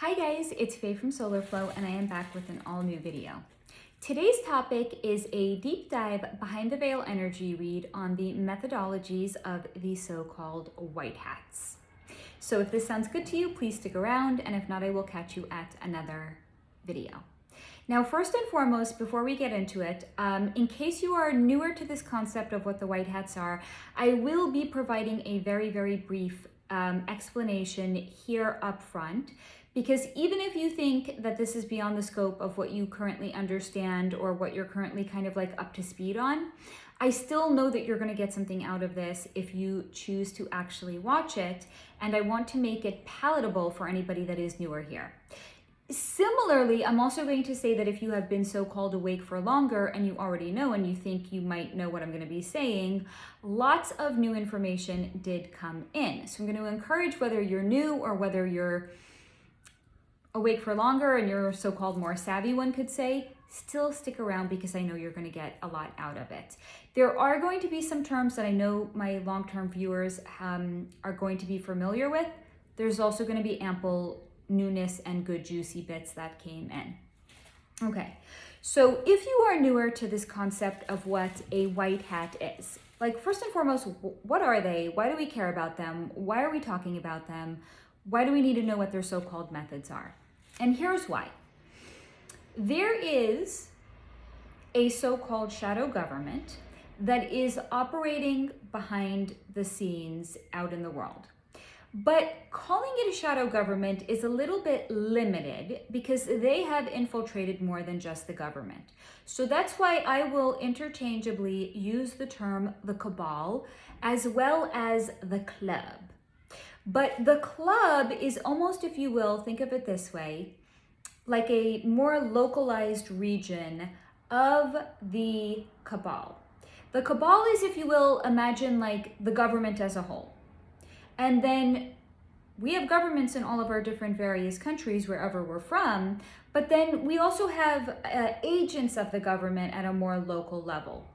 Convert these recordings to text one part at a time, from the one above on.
Hi guys, it's Faye from SolarFlow and I am back with an all new video. Today's topic is a deep dive behind the veil energy read on the methodologies of the so-called white hats. So if this sounds good to you, please stick around, and if not, I will catch you at another video. Now, first and foremost, before we get into it, in case you are newer to this concept of what the white hats are, I will be providing a very brief explanation here up front, because even if you think that this is beyond the scope of what you currently understand or what you're currently kind of like up to speed on, I still know that you're going to get something out of this if you choose to actually watch it, and I want to make it palatable for anybody that is newer here. Similarly, I'm also going to say that if you have been so-called awake for longer and you already know and you think you might know what I'm going to be saying, lots of new information did come in. So I'm going to encourage, whether you're new or whether you're awake for longer and you're so-called more savvy, one could say, still stick around because I know you're going to get a lot out of it. There are going to be some terms that I know my long-term viewers are going to be familiar with. There's also going to be ample newness and good juicy bits that came in. Okay, so if you are newer to this concept of what a white hat is, like, first and foremost, what are they? Why do we care about them? Why are we talking about them? Why do we need to know what their so-called methods are? And here's why. There is a so-called shadow government that is operating behind the scenes out in the world. But calling it a shadow government is a little bit limited because they have infiltrated more than just the government. So that's why I will interchangeably use the term the cabal as well as the club. But the club is almost, if you will, think of it this way, like a more localized region of the cabal. The cabal is, if you will, imagine like the government as a whole. And then we have governments in all of our different various countries, wherever we're from, but then we also have agents of the government at a more local level.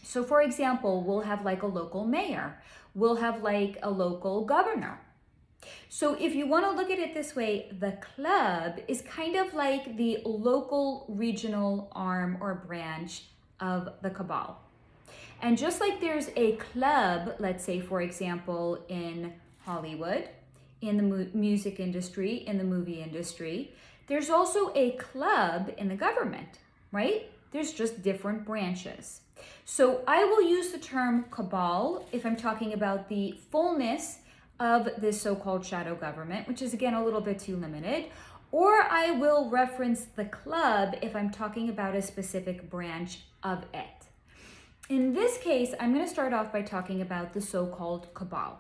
So for example, we'll have like a local mayor, we'll have like a local governor. So if you want to look at it this way, the club is kind of like the local regional arm or branch of the cabal. And just like there's a club, let's say, for example, in Hollywood, in the music industry, in the movie industry, there's also a club in the government, right? There's just different branches. So I will use the term cabal if I'm talking about the fullness of this so-called shadow government, which is again a little bit too limited, or I will reference the club if I'm talking about a specific branch of it. In this case, I'm going to start off by talking about the so-called cabal.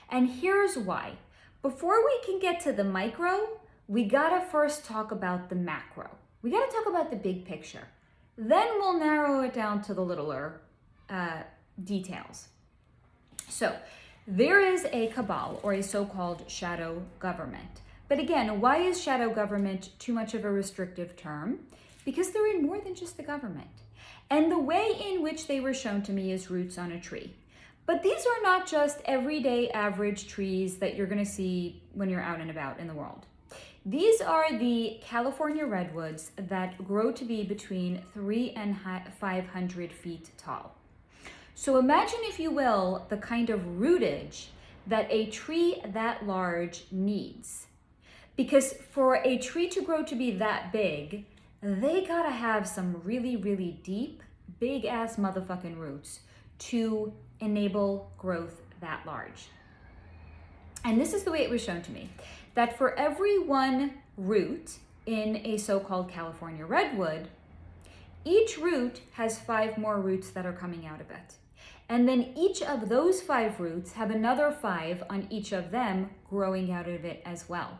And here's why. Before we can get to the micro, we gotta first talk about the macro. We gotta talk about the big picture. Then we'll narrow it down to the littler details. So there is a cabal, or a so-called shadow government. But again, why is shadow government too much of a restrictive term? Because they're in more than just the government. And the way in which they were shown to me is roots on a tree. But these are not just everyday average trees that you're going to see when you're out and about in the world. These are the California redwoods that grow to be between 300 and 500 feet tall. So imagine, if you will, the kind of rootage that a tree that large needs. Because for a tree to grow to be that big, they gotta have some really deep, big ass motherfucking roots to enable growth that large. And this is the way it was shown to me, that for every one root in a so-called California redwood, each root has 5 more roots that are coming out of it. And then each of those 5 roots have another 5 on each of them growing out of it as well.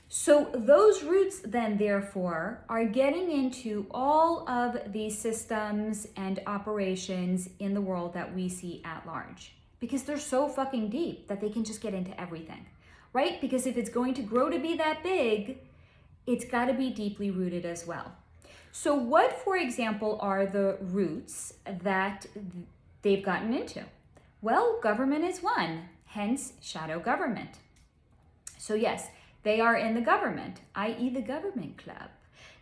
So those roots then, therefore, are getting into all of these systems and operations in the world that we see at large, because they're so fucking deep that they can just get into everything, right? Because if it's going to grow to be that big, it's got to be deeply rooted as well. So what, for example, are the roots that they've gotten into? Well, government is one, hence shadow government. So yes, They are in the government, i.e. the government club.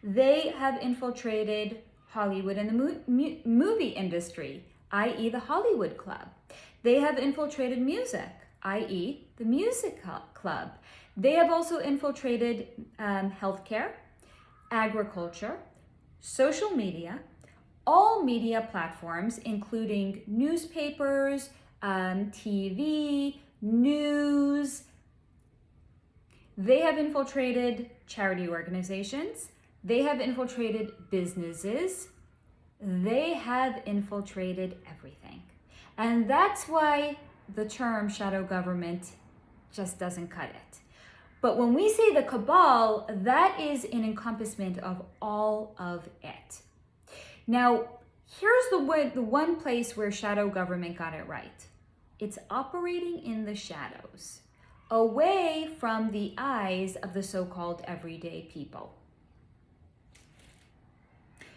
They have infiltrated Hollywood and the movie industry, i.e. the Hollywood club. They have infiltrated music, i.e. the music club. They have also infiltrated healthcare, agriculture, social media, all media platforms, including newspapers, TV, news. They have infiltrated charity organizations. They have infiltrated businesses. They have infiltrated everything. And that's why the term shadow government just doesn't cut it. But when we say the cabal, that is an encompassment of all of it. Now, here's the one place where shadow government got it right. It's operating in the shadows, away from the eyes of the so-called everyday people.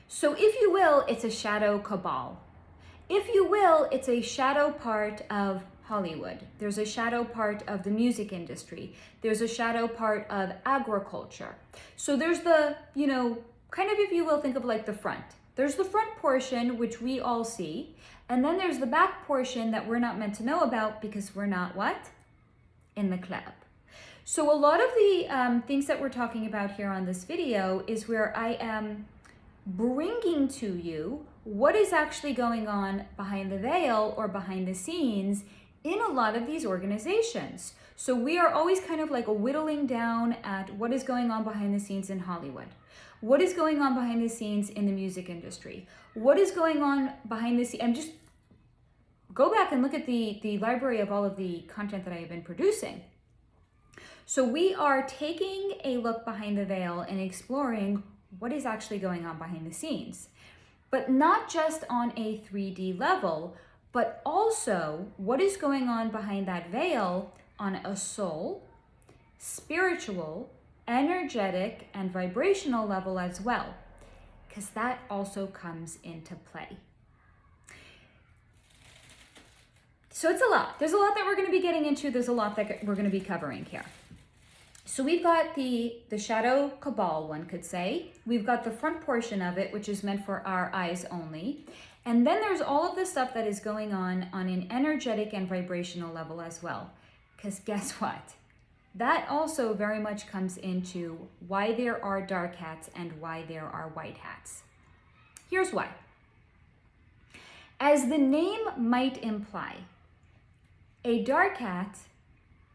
So if you will, it's a shadow cabal. If you will, it's a shadow part of Hollywood. There's a shadow part of the music industry. There's a shadow part of agriculture. So there's the, kind of, if you will, think of like the front. There's the front portion, which we all see. And then there's the back portion that we're not meant to know about because we're not what? In the club. So a lot of the things that we're talking about here on this video is where I am bringing to you what is actually going on behind the veil or behind the scenes in a lot of these organizations. So we are always kind of like whittling down at what is going on behind the scenes in Hollywood. What is going on behind the scenes in the music industry? What is going on behind the scenes? And just go back and look at the library of all of the content that I have been producing. So we are taking a look behind the veil and exploring what is actually going on behind the scenes. But not just on a 3D level, but also what is going on behind that veil on a soul, spiritual, energetic, and vibrational level as well, because that also comes into play. So it's a lot. There's a lot that we're going to be getting into. There's a lot that we're going to be covering here. So we've got the shadow cabal, one could say. We've got the front portion of it, which is meant for our eyes only. And then there's all of the stuff that is going on an energetic and vibrational level as well. Because guess what? That also very much comes into why there are dark hats and why there are white hats. Here's why. As the name might imply, a dark hat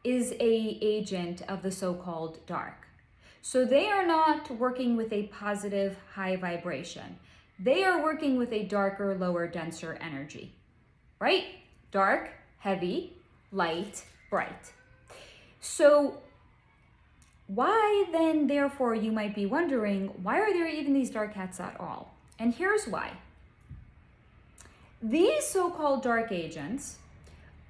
is an agent of the so-called dark. So they are not working with a positive high vibration. They are working with a darker, lower, denser energy, right? Dark, heavy, light, bright. So why then, therefore, you might be wondering, why are there even these dark hats at all? And here's why. These so-called dark agents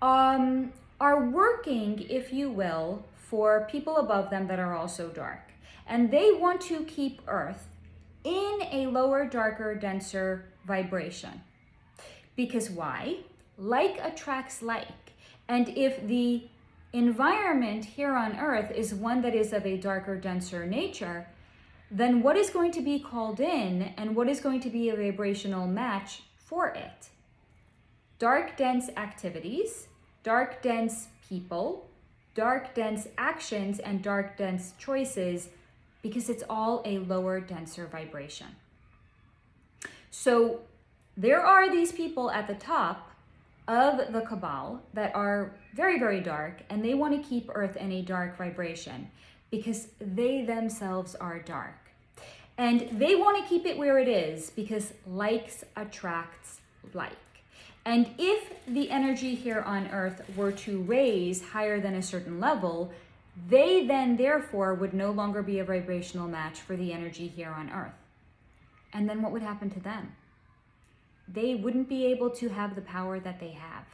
are working, if you will, for people above them that are also dark. And they want to keep Earth in a lower, darker, denser vibration. Because why? Like attracts like. And if the environment here on Earth is one that is of a darker, denser nature, then what is going to be called in and what is going to be a vibrational match for it? Dark, dense activities, dark, dense people, dark, dense actions, and dark, dense choices, because it's all a lower, denser vibration. So there are these people at the top of the cabal that are very, very dark, and they want to keep Earth in a dark vibration because they themselves are dark. And they want to keep it where it is because likes attracts like. And if the energy here on Earth were to raise higher than a certain level, they then therefore would no longer be a vibrational match for the energy here on Earth. And then what would happen to them? They wouldn't be able to have the power that they have.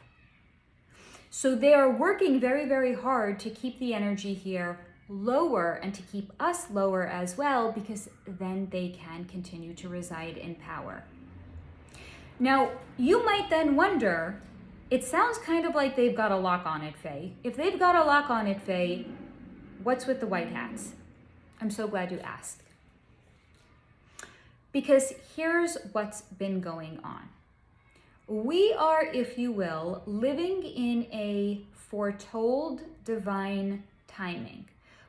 So they are working very, very hard to keep the energy here lower and to keep us lower as well, because then they can continue to reside in power. Now, you might then wonder, it sounds kind of like they've got a lock on it, Faye. If they've got a lock on it, Faye, what's with the white hats? I'm so glad you asked. Because here's what's been going on. We are, if you will, living in a foretold divine timing,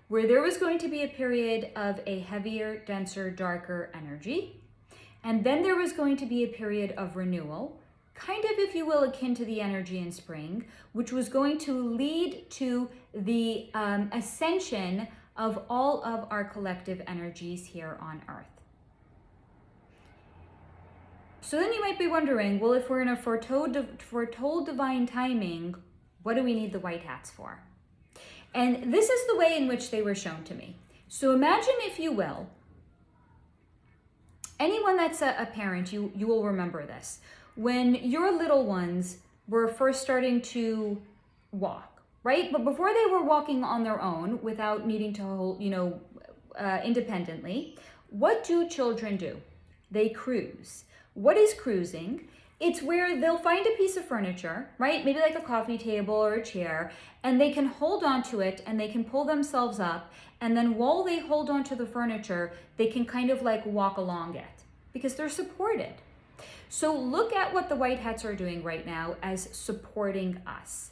where there was going to be a period of a heavier, denser, darker energy, and then there was going to be a period of renewal, kind of, if you will, akin to the energy in spring, which was going to lead to the ascension of all of our collective energies here on Earth. So then you might be wondering, well, if we're in a foretold divine timing, what do we need the white hats for? And this is the way in which they were shown to me. So imagine, if you will, anyone that's a parent, you will remember this. When your little ones were first starting to walk, right? But before they were walking on their own without needing to hold, independently, what do children do? They cruise. What is cruising? It's where they'll find a piece of furniture, right? Maybe like a coffee table or a chair, and they can hold on to it and they can pull themselves up. And then while they hold on to the furniture, they can kind of like walk along it because they're supported. So look at what the white hats are doing right now as supporting us.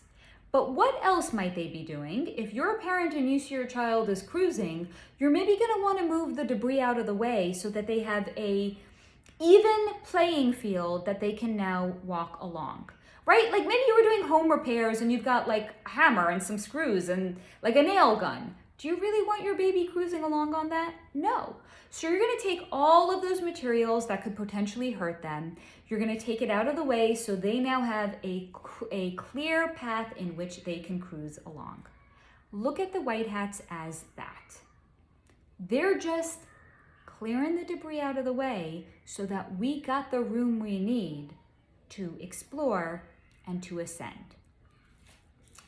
But what else might they be doing? If you're a parent and you see your child is cruising, you're maybe going to want to move the debris out of the way so that they have a even playing field that they can now walk along, right? Like maybe you were doing home repairs and you've got like a hammer and some screws and like a nail gun. Do you really want your baby cruising along on that? No. So you're going to take all of those materials that could potentially hurt them. You're going to take it out of the way so they now have a clear path in which they can cruise along. Look at the white hats as that. They're just clearing the debris out of the way so that we got the room we need to explore and to ascend.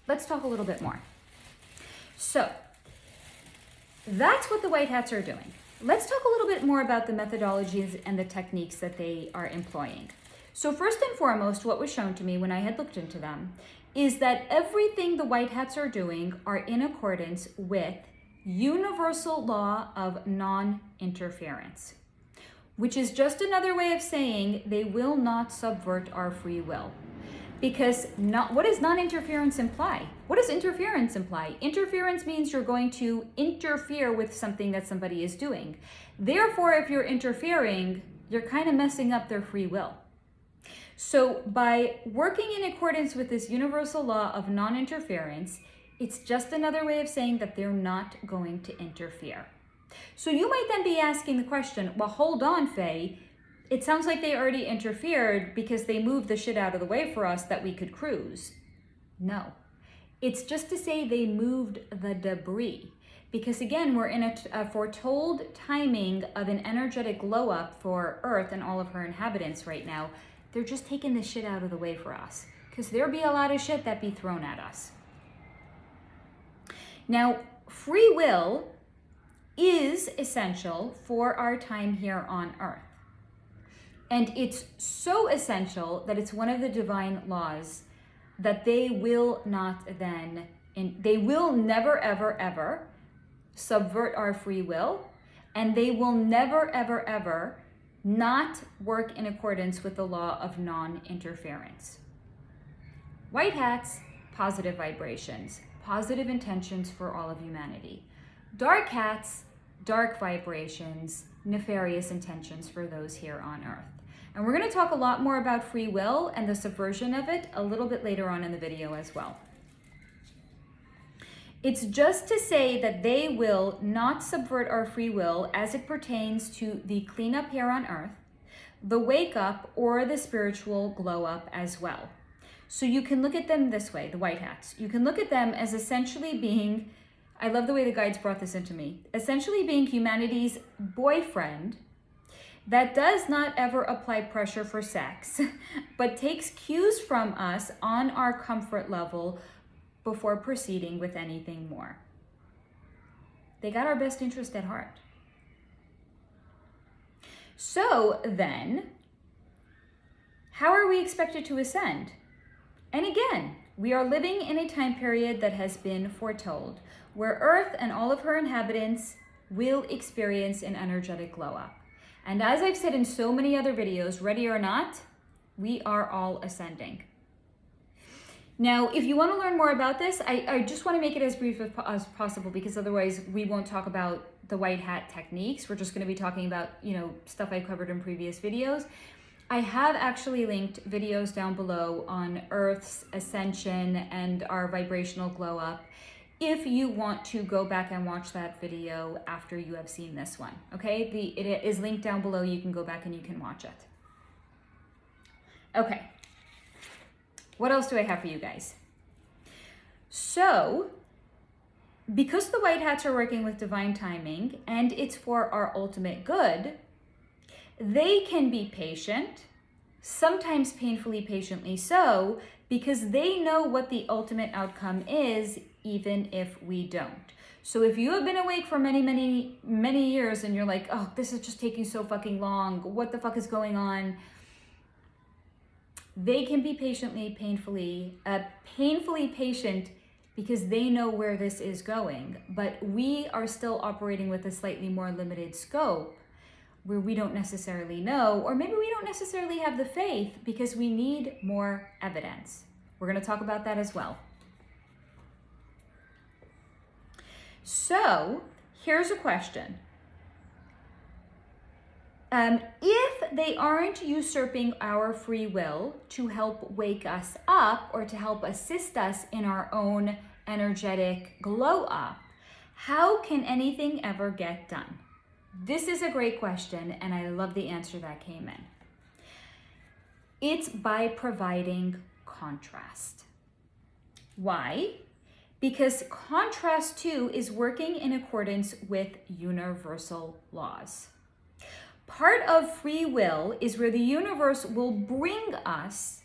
Let's talk a little bit more. So that's what the white hats are doing. Let's talk a little bit more about the methodologies and the techniques that they are employing. So first and foremost, what was shown to me when I had looked into them is that everything the white hats are doing are in accordance with universal law of non-interference, which is just another way of saying they will not subvert our free will. Because what does non-interference imply? What does interference imply? Interference means you're going to interfere with something that somebody is doing. Therefore, if you're interfering, you're kind of messing up their free will. So by working in accordance with this universal law of non-interference, it's just another way of saying that they're not going to interfere. So you might then be asking the question, well, hold on, Faye. It sounds like they already interfered because they moved the shit out of the way for us that we could cruise. No, it's just to say they moved the debris. Because again, we're in a foretold timing of an energetic glow up for Earth and all of her inhabitants right now. They're just taking the shit out of the way for us because there'll be a lot of shit that be thrown at us. Now, free will is essential for our time here on Earth. And it's so essential that it's one of the divine laws that they will never, ever, ever subvert our free will, and they will never, ever, ever not work in accordance with the law of non-interference. White hats, positive vibrations, positive intentions for all of humanity. Dark hats, dark vibrations, nefarious intentions for those here on Earth. And we're going to talk a lot more about free will and the subversion of it a little bit later on in the video as well. It's just to say that they will not subvert our free will as it pertains to the cleanup here on Earth, the wake up, or the spiritual glow up as well. So you can look at them this way, the white hats. You can look at them as essentially being, I love the way the guides brought this into me, essentially being humanity's boyfriend that does not ever apply pressure for sex, but takes cues from us on our comfort level before proceeding with anything more. They got our best interest at heart. So then, how are we expected to ascend? And again, We are living in a time period that has been foretold, where Earth and all of her inhabitants will experience an energetic glow up. And as I've said in so many other videos, ready or not, we are all ascending. Now, if you want to learn more about this, I just want to make it as brief as possible, because otherwise we won't talk about the white hat techniques. We're just going to be talking about, stuff I covered in previous videos. I have actually linked videos down below on Earth's ascension and our vibrational glow up, if you want to go back and watch that video after you have seen this one, okay? It is linked down below. You can go back and you can watch it. Okay. What else do I have for you guys? So, because the white hats are working with divine timing and it's for our ultimate good, they can be patient, sometimes painfully patiently so, because they know what the ultimate outcome is, even if we don't. So if you have been awake for many, many, many years and you're like, oh, this is just taking so fucking long, what the fuck is going on? They can be painfully patient, because they know where this is going. But we are still operating with a slightly more limited scope, where we don't necessarily know, or maybe we don't necessarily have the faith, because we need more evidence. We're going to talk about that as well. So here's a question. If they aren't usurping our free will to help wake us up or to help assist us in our own energetic glow up, how can anything ever get done? This is a great question, and I love the answer that came in. It's by providing contrast. Why? Because contrast too is working in accordance with universal laws. Part of free will is where the universe will bring us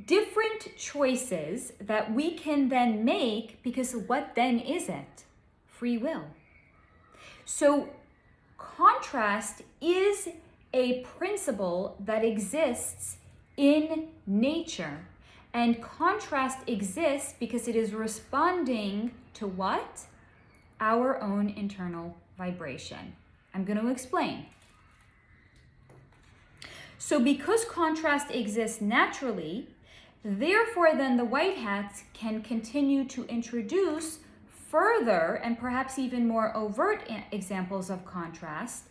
different choices that we can then make, because what then is it? Free will. So contrast is a principle that exists in nature. And contrast exists because it is responding to what? Our own internal vibration. I'm going to explain. So because contrast exists naturally, therefore then the white hats can continue to introduce further and perhaps even more overt examples of contrast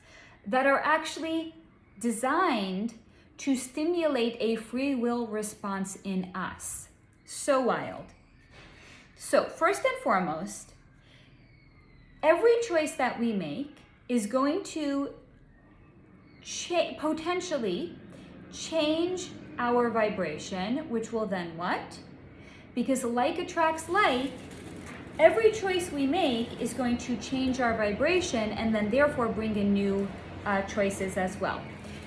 that are actually designed to stimulate a free will response in us. So wild. So first and foremost, every choice that we make is going to potentially change our vibration, which will then what? Because like attracts like, every choice we make is going to change our vibration and then therefore bring in new choices as well.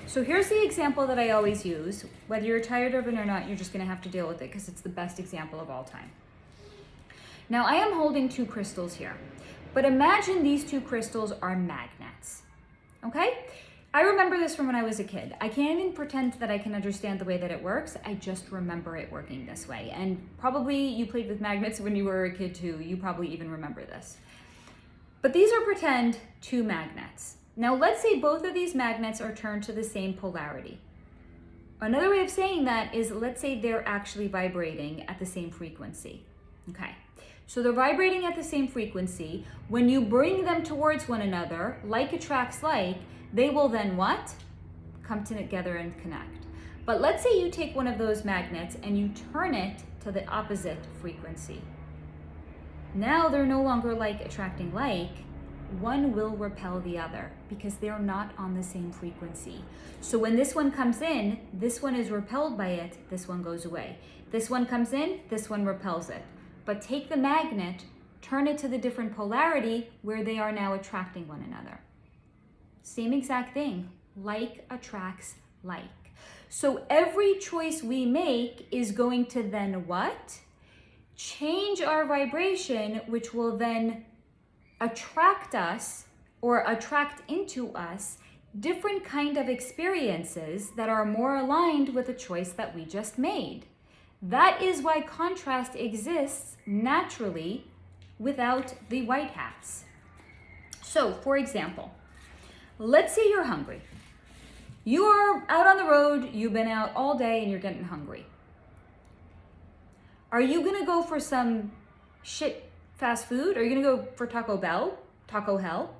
So here's the example that I always use. Whether you're tired of it or not, you're just going to have to deal with it, because it's the best example of all time. Now I am holding two crystals here, but imagine these two crystals are magnets, okay? I remember this from when I was a kid. I can't even pretend that I can understand the way that it works. I just remember it working this way. And probably you played with magnets when you were a kid too. You probably even remember this. But these are pretend two magnets. Now let's say both of these magnets are turned to the same polarity. Another way of saying that is, let's say they're actually vibrating at the same frequency. Okay, so they're vibrating at the same frequency. When you bring them towards one another, like attracts like, they will then what? Come together and connect. But let's say you take one of those magnets and you turn it to the opposite frequency. Now they're no longer like attracting like. One will repel the other because they're not on the same frequency. So when this one comes in, this one is repelled by it, this one goes away. This one comes in, this one repels it. But take the magnet, turn it to the different polarity where they are now attracting one another. Same exact thing, like attracts like. So every choice we make is going to then what? Change our vibration, which will then attract us or attract into us different kind of experiences that are more aligned with the choice that we just made. That is why contrast exists naturally without the white hats. So, for example, let's say you're hungry. You are out on the road, you've been out all day and you're getting hungry. Are you gonna go for some shit fast food? Are you gonna go for Taco Hell?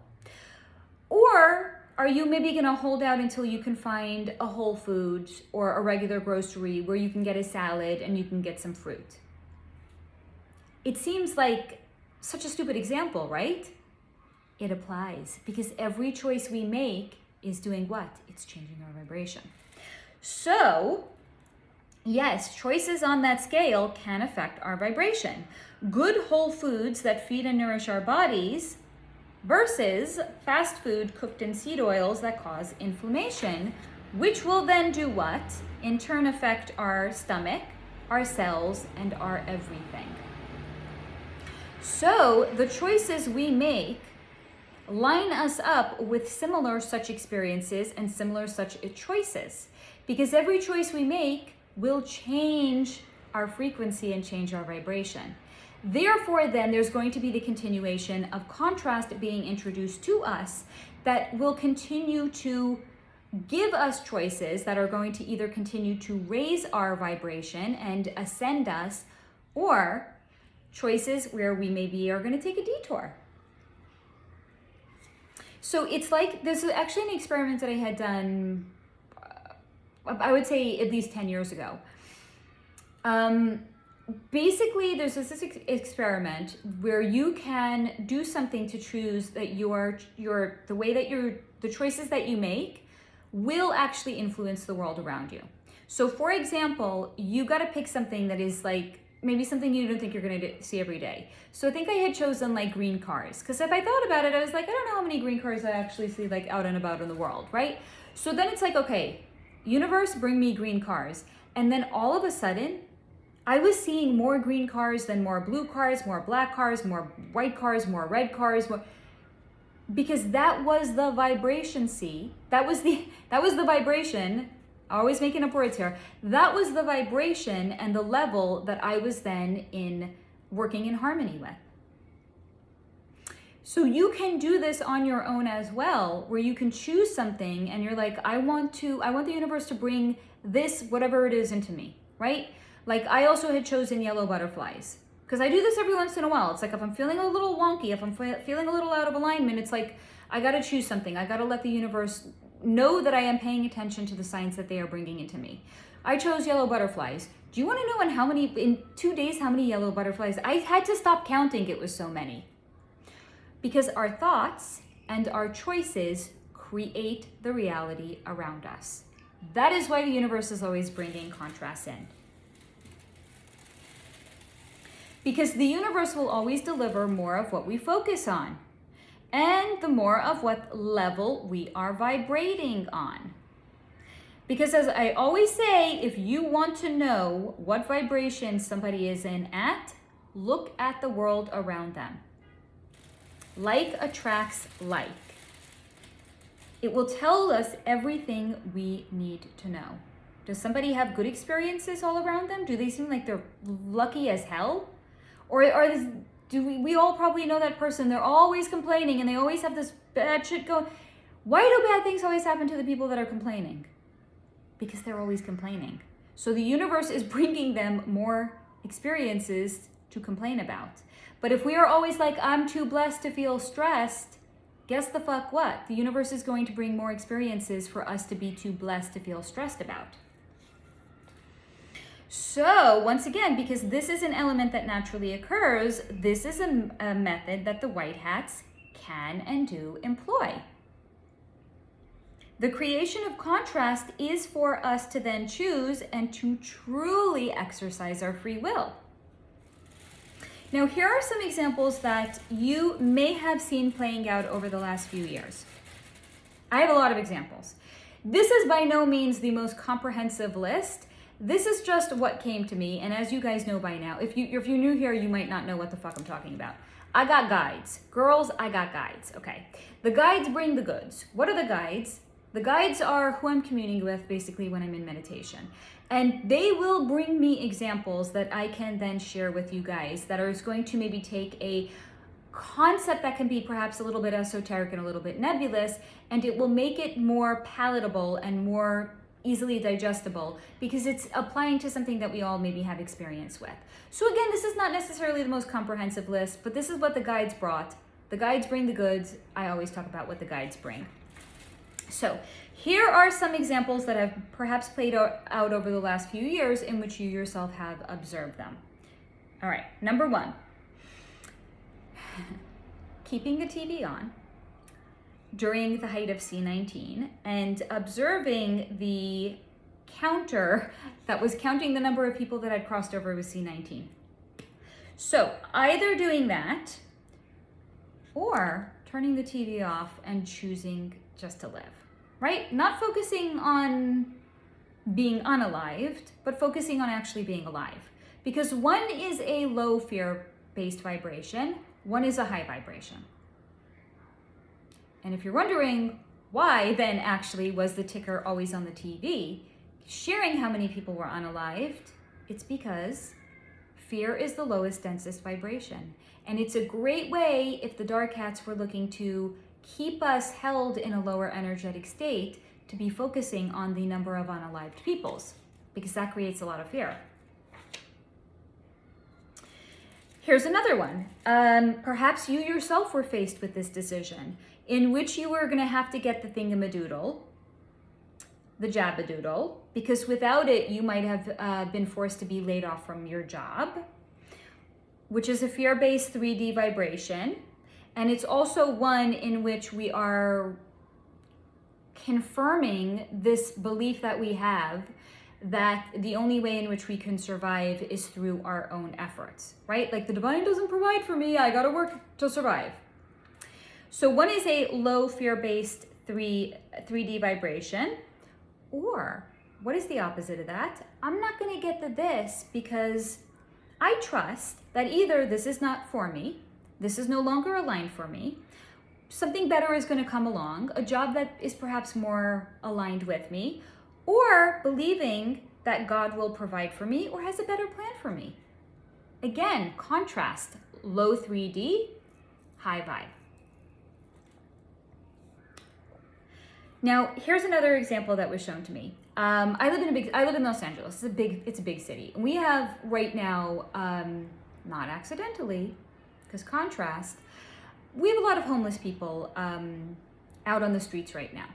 Or are you maybe gonna hold out until you can find a Whole Foods or a regular grocery where you can get a salad and you can get some fruit? It seems like such a stupid example, right? It applies because every choice we make is doing what? It's changing our vibration. So, yes, choices on that scale can affect our vibration. Good whole foods that feed and nourish our bodies versus fast food cooked in seed oils that cause inflammation, which will then do what? In turn affect our stomach, our cells, and our everything. So the choices we make line us up with similar such experiences and similar such choices, because every choice we make will change our frequency and change our vibration. Therefore, then there's going to be the continuation of contrast being introduced to us that will continue to give us choices that are going to either continue to raise our vibration and ascend us, or choices where we maybe are going to take a detour. So it's like, this is actually an experiment that I had done, I would say at least 10 years ago. Basically, there's this experiment where you can do something to choose that the choices that you make will actually influence the world around you. So for example, you got to pick something that is like, maybe something you don't think you're going to see every day. So I think I had chosen like green cars, because if I thought about it, I was like, I don't know how many green cars I actually see like out and about in the world, right? So then it's like, okay, universe, bring me green cars. And then all of a sudden, I was seeing more green cars than more blue cars, more black cars, more white cars, more red cars, because that was the vibration, that was the vibration. Always making up words here. That was the vibration and the level that I was then working in harmony with. So you can do this on your own as well, where you can choose something and you're like, I want the universe to bring this, whatever it is, into me, right? Like I also had chosen yellow butterflies, because I do this every once in a while. It's like if I'm feeling a little wonky, if I'm feeling a little out of alignment, it's like, I got to choose something. I got to let the universe know that I am paying attention to the signs that they are bringing into me. I chose yellow butterflies. Do you want to know in 2 days how many yellow butterflies? I had to stop counting, it was so many. Because our thoughts and our choices create the reality around us. That is why the universe is always bringing contrast in. Because the universe will always deliver more of what we focus on, and the more of what level we are vibrating on. Because as I always say, if you want to know what vibration somebody is in at, look at the world around them. Like attracts like. It will tell us everything we need to know. Does somebody have good experiences all around them? Do they seem like they're lucky as hell? Or do we all probably know that person? They're always complaining and they always have this bad shit going. Why do bad things always happen to the people that are complaining? Because they're always complaining. So the universe is bringing them more experiences to complain about. But if we are always like, I'm too blessed to feel stressed, guess the fuck what? The universe is going to bring more experiences for us to be too blessed to feel stressed about. So once again, because this is an element that naturally occurs, this is a method that the white hats can and do employ. The creation of contrast is for us to then choose and to truly exercise our free will. Now, here are some examples that you may have seen playing out over the last few years. I have a lot of examples. This is by no means the most comprehensive list. This is just what came to me, and as you guys know by now, if you're new here, you might not know what the fuck I'm talking about. I got guides. Girls, I got guides. Okay. The guides bring the goods. What are the guides? The guides are who I'm communing with basically when I'm in meditation. And they will bring me examples that I can then share with you guys that are going to maybe take a concept that can be perhaps a little bit esoteric and a little bit nebulous, and it will make it more palatable and more easily digestible because it's applying to something that we all maybe have experience with. So again, this is not necessarily the most comprehensive list, but this is what the guides brought. The guides bring the goods. I always talk about what the guides bring. So here are some examples that have perhaps played out over the last few years in which you yourself have observed them. All right, number one, keeping the TV on during the height of C19 and observing the counter that was counting the number of people that had crossed over with C19. So either doing that or turning the TV off and choosing just to live, right? Not focusing on being unalived, but focusing on actually being alive. Because one is a low fear-based vibration, one is a high vibration. And if you're wondering why then actually was the ticker always on the TV, sharing how many people were unalived, it's because fear is the lowest, densest vibration. And it's a great way if the dark hats were looking to keep us held in a lower energetic state to be focusing on the number of unalived peoples, because that creates a lot of fear. Here's another one. Perhaps you yourself were faced with this decision in which you were going to have to get the thingamadoodle, the jabadoodle, because without it, you might have been forced to be laid off from your job, which is a fear-based 3D vibration. And it's also one in which we are confirming this belief that we have that the only way in which we can survive is through our own efforts, right? Like the divine doesn't provide for me, I gotta work to survive. So one is a low fear-based 3D vibration, or what is the opposite of that? I'm not gonna get the this because I trust that either this is not for me, this is no longer aligned for me, something better is gonna come along, a job that is perhaps more aligned with me, or believing that God will provide for me or has a better plan for me. Again, contrast, low 3D, high vibe. Now, here's another example that was shown to me. I live in Los Angeles. It's a big city. We have right now, not accidentally, because contrast, we have a lot of homeless people out on the streets right now.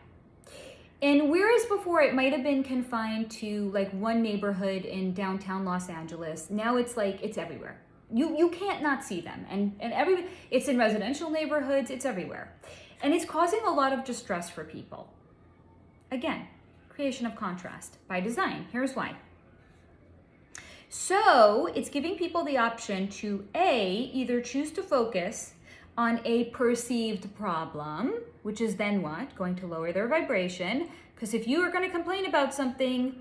And whereas before it might have been confined to like one neighborhood in downtown Los Angeles, now it's like it's everywhere. You can't not see them, and it's in residential neighborhoods, it's everywhere, and it's causing a lot of distress for people. Again, creation of contrast by design. Here's why. So it's giving people the option to either choose to focus on a perceived problem, which is then what? Going to lower their vibration. Because if you are going to complain about something,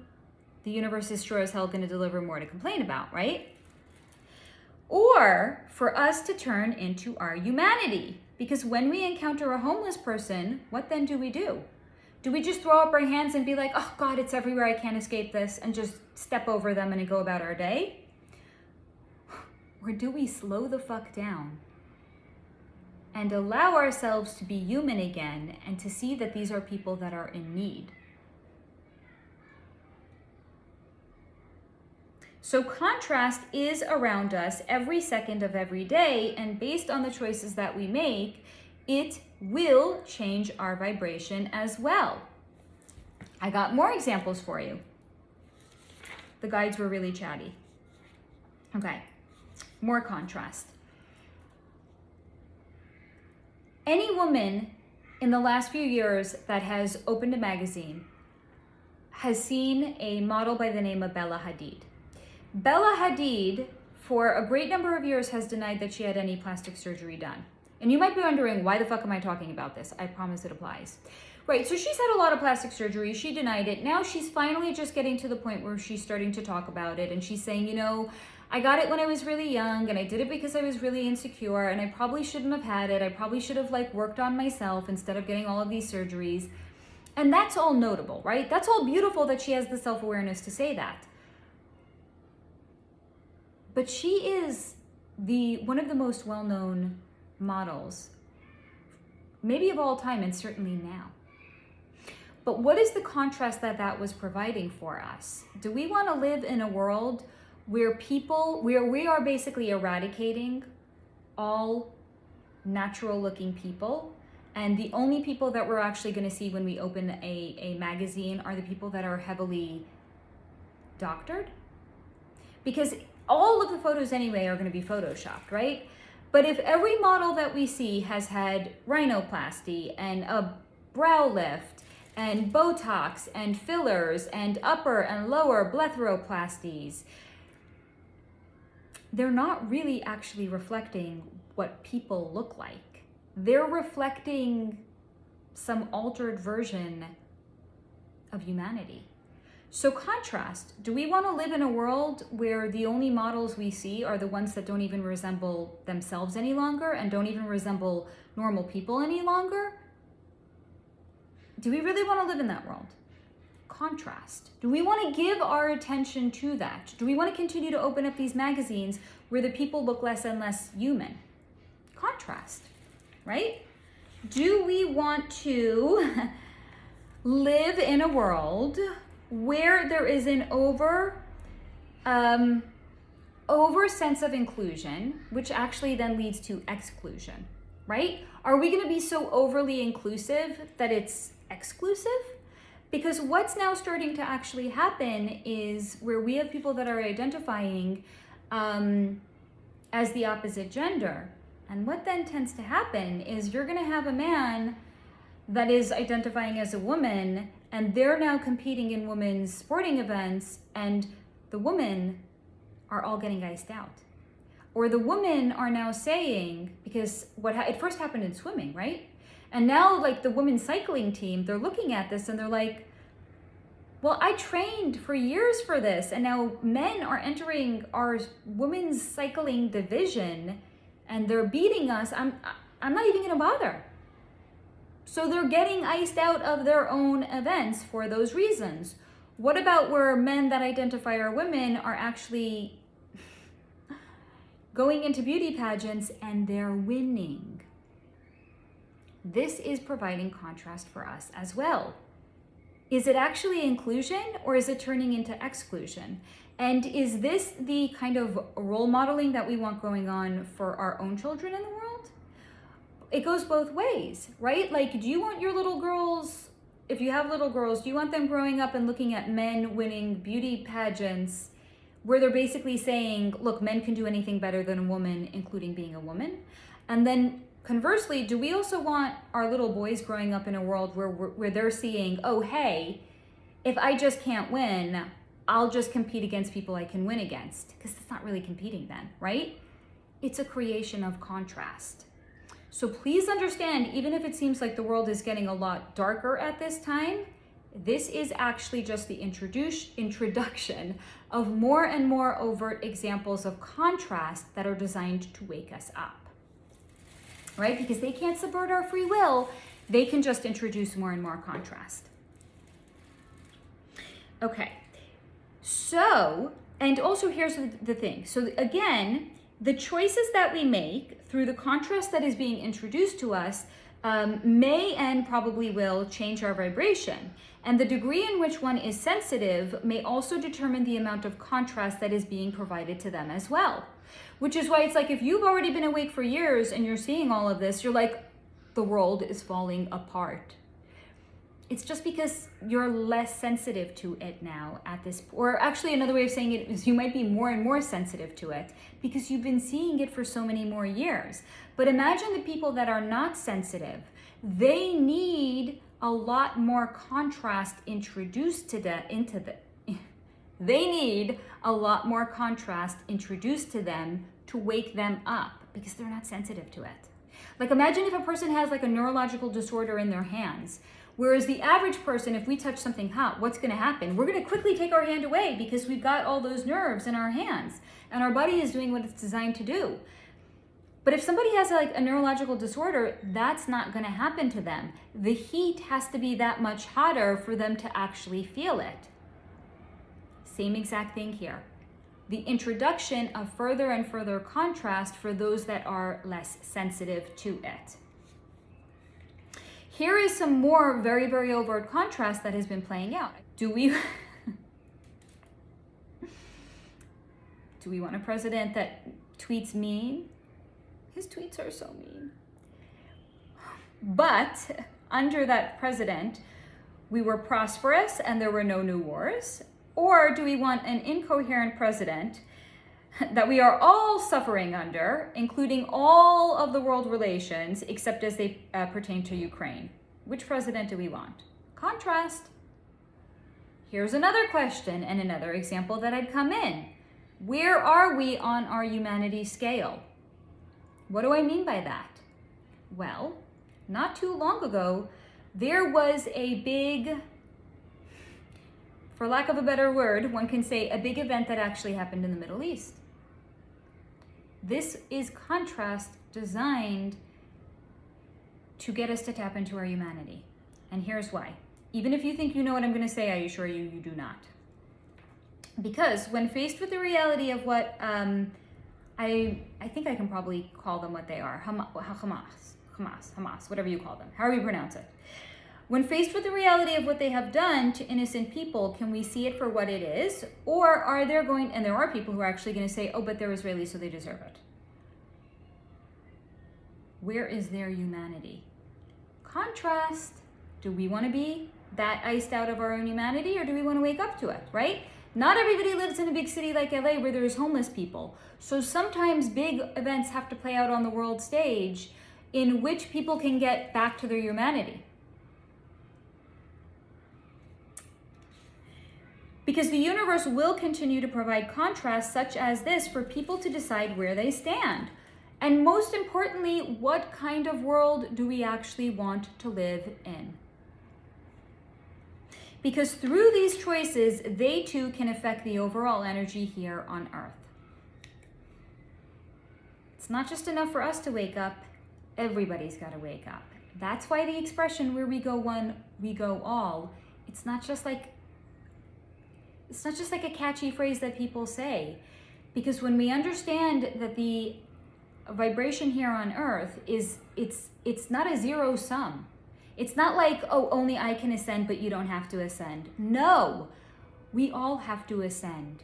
the universe is sure as hell going to deliver more to complain about, right? Or for us to turn into our humanity. Because when we encounter a homeless person, what then do we do? Do we just throw up our hands and be like, oh God, it's everywhere, I can't escape this, and just step over them and go about our day? Or do we slow the fuck down and allow ourselves to be human again and to see that these are people that are in need? So contrast is around us every second of every day, and based on the choices that we make, it will change our vibration as well. I got more examples for you. The guides were really chatty. Okay, more contrast. Any woman in the last few years that has opened a magazine has seen a model by the name of Bella Hadid. Bella Hadid, for a great number of years, has denied that she had any plastic surgery done. And you might be wondering, why the fuck am I talking about this? I promise it applies. Right, so she's had a lot of plastic surgery. She denied it. Now she's finally just getting to the point where she's starting to talk about it. And she's saying, you know, I got it when I was really young, and I did it because I was really insecure, and I probably shouldn't have had it. I probably should have like worked on myself instead of getting all of these surgeries. And that's all notable, right? That's all beautiful that she has the self-awareness to say that. But she is one of the most well-known models, maybe of all time and certainly now. But what is the contrast that was providing for us? Do we want to live in a world where we are basically eradicating all natural looking people, and the only people that we're actually going to see when we open a magazine are the people that are heavily doctored? Because all of the photos anyway are going to be photoshopped, right? But if every model that we see has had rhinoplasty and a brow lift and Botox and fillers and upper and lower blepharoplasties, they're not really actually reflecting what people look like. They're reflecting some altered version of humanity. So contrast, do we want to live in a world where the only models we see are the ones that don't even resemble themselves any longer and don't even resemble normal people any longer? Do we really want to live in that world? Contrast. Do we want to give our attention to that? Do we want to continue to open up these magazines where the people look less and less human? Contrast, right? Do we want to live in a world where there is an over sense of inclusion, which actually then leads to exclusion, right? Are we going to be so overly inclusive that it's exclusive? Because what's now starting to actually happen is where we have people that are identifying as the opposite gender. And what then tends to happen is you're going to have a man that is identifying as a woman, and they're now competing in women's sporting events, and the women are all getting iced out. Or the women are now saying, because it first happened in swimming, right? And now like the women's cycling team, they're looking at this and they're like, well, I trained for years for this, and now men are entering our women's cycling division and they're beating us. I'm not even gonna bother. So they're getting iced out of their own events for those reasons. What about where men that identify as women are actually going into beauty pageants and they're winning? This is providing contrast for us as well. Is it actually inclusion, or is it turning into exclusion? And is this the kind of role modeling that we want going on for our own children in the world? It goes both ways, right? Like, do you want your little girls, if you have little girls, do you want them growing up and looking at men winning beauty pageants where they're basically saying, look, men can do anything better than a woman, including being a woman? And then conversely, do we also want our little boys growing up in a world where they're seeing, oh, hey, if I just can't win, I'll just compete against people I can win against? Because it's not really competing then, right? It's a creation of contrast. So please understand, even if it seems like the world is getting a lot darker at this time, this is actually just the introduction of more and more overt examples of contrast that are designed to wake us up, right? Because they can't subvert our free will. They can just introduce more and more contrast. Okay, so, and also here's the thing. So again, the choices that we make through the contrast that is being introduced to us may and probably will change our vibration. And the degree in which one is sensitive may also determine the amount of contrast that is being provided to them as well. Which is why it's like, if you've already been awake for years and you're seeing all of this, you're like, the world is falling apart. It's just because you're less sensitive to it now at this, or actually another way of saying it is you might be more and more sensitive to it because you've been seeing it for so many more years. But imagine the people that are not sensitive. They need a lot more contrast introduced to they need a lot more contrast introduced to them to wake them up because they're not sensitive to it. Like, imagine if a person has like a neurological disorder in their hands. Whereas the average person, if we touch something hot, what's going to happen? We're going to quickly take our hand away because we've got all those nerves in our hands and our body is doing what it's designed to do. But if somebody has like a neurological disorder, that's not going to happen to them. The heat has to be that much hotter for them to actually feel it. Same exact thing here. The introduction of further and further contrast for those that are less sensitive to it. Here is some more very, very overt contrast that has been playing out. Do we want a president that tweets mean? His tweets are so mean. But under that president, we were prosperous and there were no new wars? Or do we want an incoherent president that we are all suffering under, including all of the world relations, except as they pertain to Ukraine? Which president do we want? Contrast. Here's another question and another example that had come in. Where are we on our humanity scale? What do I mean by that? Well, not too long ago, there was a big, for lack of a better word, one can say a big event that actually happened in the Middle East. This is contrast designed to get us to tap into our humanity. And here's why. Even if you think you know what I'm going to say, I assure you, you do not. Because when faced with the reality of what I think I can probably call them what they are, Hamas, whatever you call them, however you pronounce it. When faced with the reality of what they have done to innocent people, can we see it for what it is? Or are there going, and there are people who are actually going to say, oh, but they're Israeli, so they deserve it. Where is their humanity? Contrast. Do we want to be that iced out of our own humanity, or do we want to wake up to it, right? Not everybody lives in a big city like LA where there's homeless people. So sometimes big events have to play out on the world stage in which people can get back to their humanity. Because the universe will continue to provide contrasts such as this for people to decide where they stand. And most importantly, what kind of world do we actually want to live in? Because through these choices, they too can affect the overall energy here on Earth. It's not just enough for us to wake up, everybody's got to wake up. That's why the expression, where we go one, we go all, it's not just like a catchy phrase that people say. Because when we understand that the vibration here on Earth is, it's not a zero sum. It's not like, oh, only I can ascend, but you don't have to ascend. No, we all have to ascend.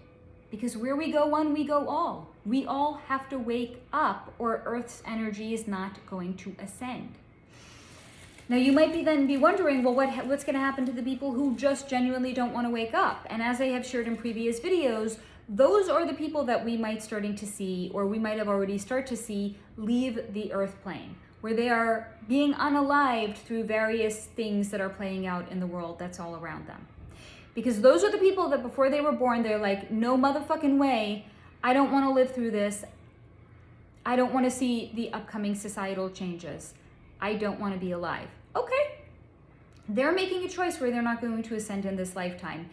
Because where we go one, we go all. We all have to wake up, or Earth's energy is not going to ascend. Now, you might be wondering, well, what's going to happen to the people who just genuinely don't want to wake up? And as I have shared in previous videos, those are the people that we might starting to see, or we might have already started to see, leave the Earth plane, where they are being unalived through various things that are playing out in the world that's all around them. Because those are the people that before they were born, they're like, no motherfucking way, I don't want to live through this. I don't want to see the upcoming societal changes. I don't want to be alive. Okay. They're making a choice where they're not going to ascend in this lifetime.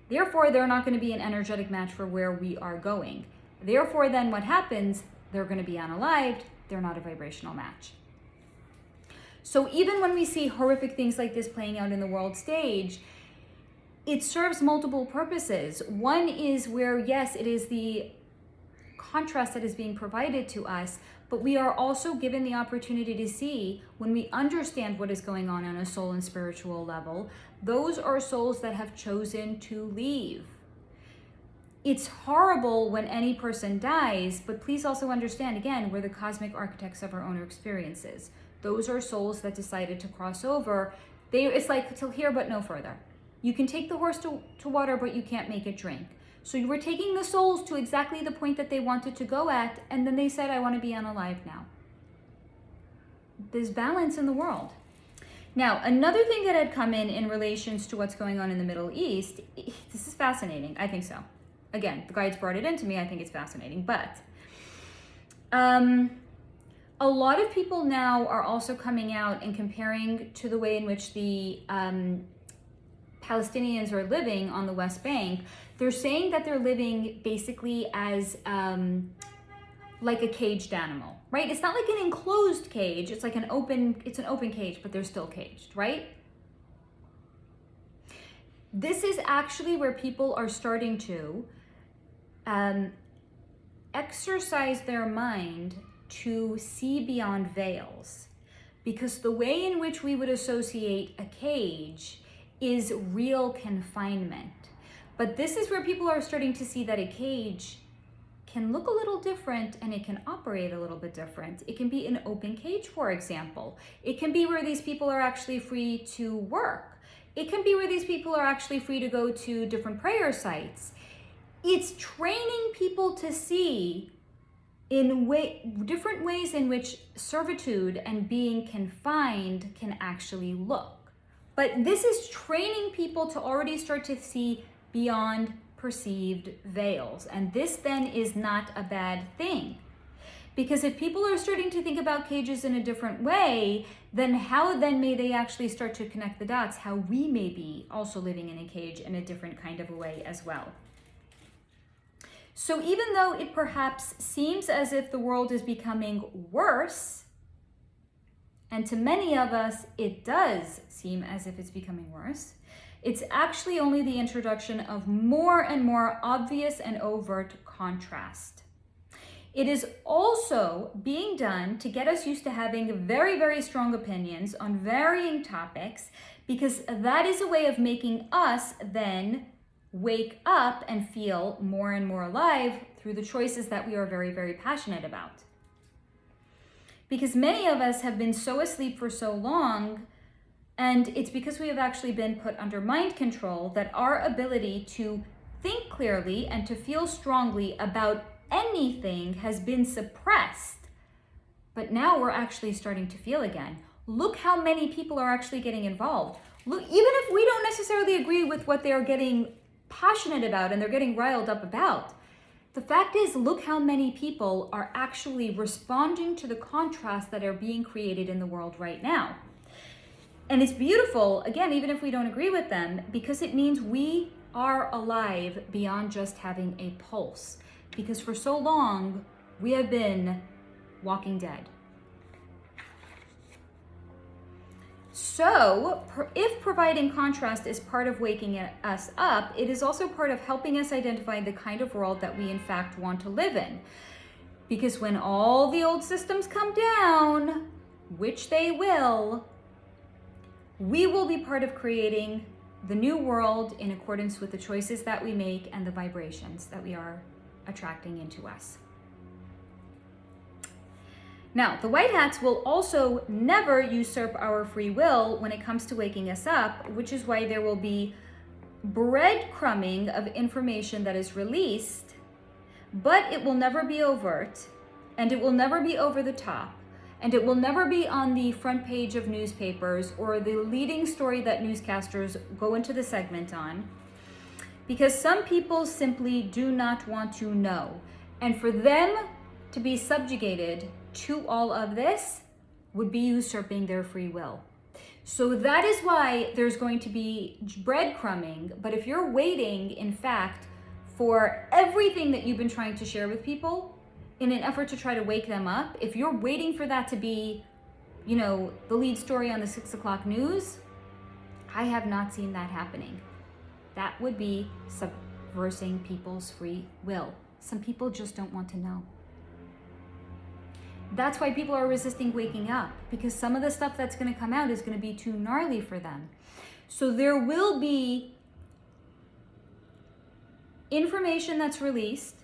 Therefore, they're not going to be an energetic match for where we are going. Therefore, then what happens? They're going to be unalived. They're not a vibrational match. So even when we see horrific things like this playing out in the world stage, it serves multiple purposes. One is where, yes, it is the contrast that is being provided to us, but we are also given the opportunity to see, when we understand what is going on a soul and spiritual level, those are souls that have chosen to leave. It's horrible when any person dies, but please also understand, again, we're the cosmic architects of our own experiences. Those are souls that decided to cross over. It's like till here but no further. You can take the horse to water, but you can't make it drink. So you were taking the souls to exactly the point that they wanted to go at, and then they said, I want to be unalive now. There's balance in the world. Now, another thing that had come in relations to what's going on in the Middle East, this is fascinating. I think so. Again, the guides brought it into me. I think it's fascinating. But a lot of people now are also coming out and comparing to the way in which the Palestinians are living on the West Bank. They're saying that they're living basically as like a caged animal, right? It's not like an enclosed cage. It's like an open cage, but they're still caged, right? This is actually where people are starting to exercise their mind to see beyond veils. Because the way in which we would associate a cage is real confinement. But this is where people are starting to see that a cage can look a little different and it can operate a little bit different. It can be an open cage, for example. It can be where these people are actually free to work. It can be where these people are actually free to go to different prayer sites. It's training people to see different ways in which servitude and being confined can actually look. But this is training people to already start to see beyond perceived veils. And this then is not a bad thing. Because if people are starting to think about cages in a different way, then how then may they actually start to connect the dots, how we may be also living in a cage in a different kind of a way as well. So even though it perhaps seems as if the world is becoming worse, and to many of us it does seem as if it's becoming worse, it's actually only the introduction of more and more obvious and overt contrast. It is also being done to get us used to having very, very strong opinions on varying topics, because that is a way of making us then wake up and feel more and more alive through the choices that we are very, very passionate about. Because many of us have been so asleep for so long, and it's because we have actually been put under mind control that our ability to think clearly and to feel strongly about anything has been suppressed. But now we're actually starting to feel again. Look how many people are actually getting involved. Look, even if we don't necessarily agree with what they're getting passionate about and they're getting riled up about, the fact is, look how many people are actually responding to the contrasts that are being created in the world right now. And it's beautiful, again, even if we don't agree with them, because it means we are alive beyond just having a pulse. Because for so long, we have been walking dead. So, if providing contrast is part of waking us up, it is also part of helping us identify the kind of world that we in fact want to live in. Because when all the old systems come down, which they will, we will be part of creating the new world in accordance with the choices that we make and the vibrations that we are attracting into us. Now, the white hats will also never usurp our free will when it comes to waking us up, which is why there will be breadcrumbing of information that is released, but it will never be overt, and it will never be over the top, and it will never be on the front page of newspapers or the leading story that newscasters go into the segment on, because some people simply do not want to know. And for them to be subjugated to all of this would be usurping their free will. So that is why there's going to be breadcrumbing. But if you're waiting, in fact, for everything that you've been trying to share with people in an effort to try to wake them up, if you're waiting for that to be, the lead story on the 6 o'clock news, I have not seen that happening. That would be subversing people's free will. Some people just don't want to know. That's why people are resisting waking up, because some of the stuff that's going to come out is going to be too gnarly for them. So there will be information that's released,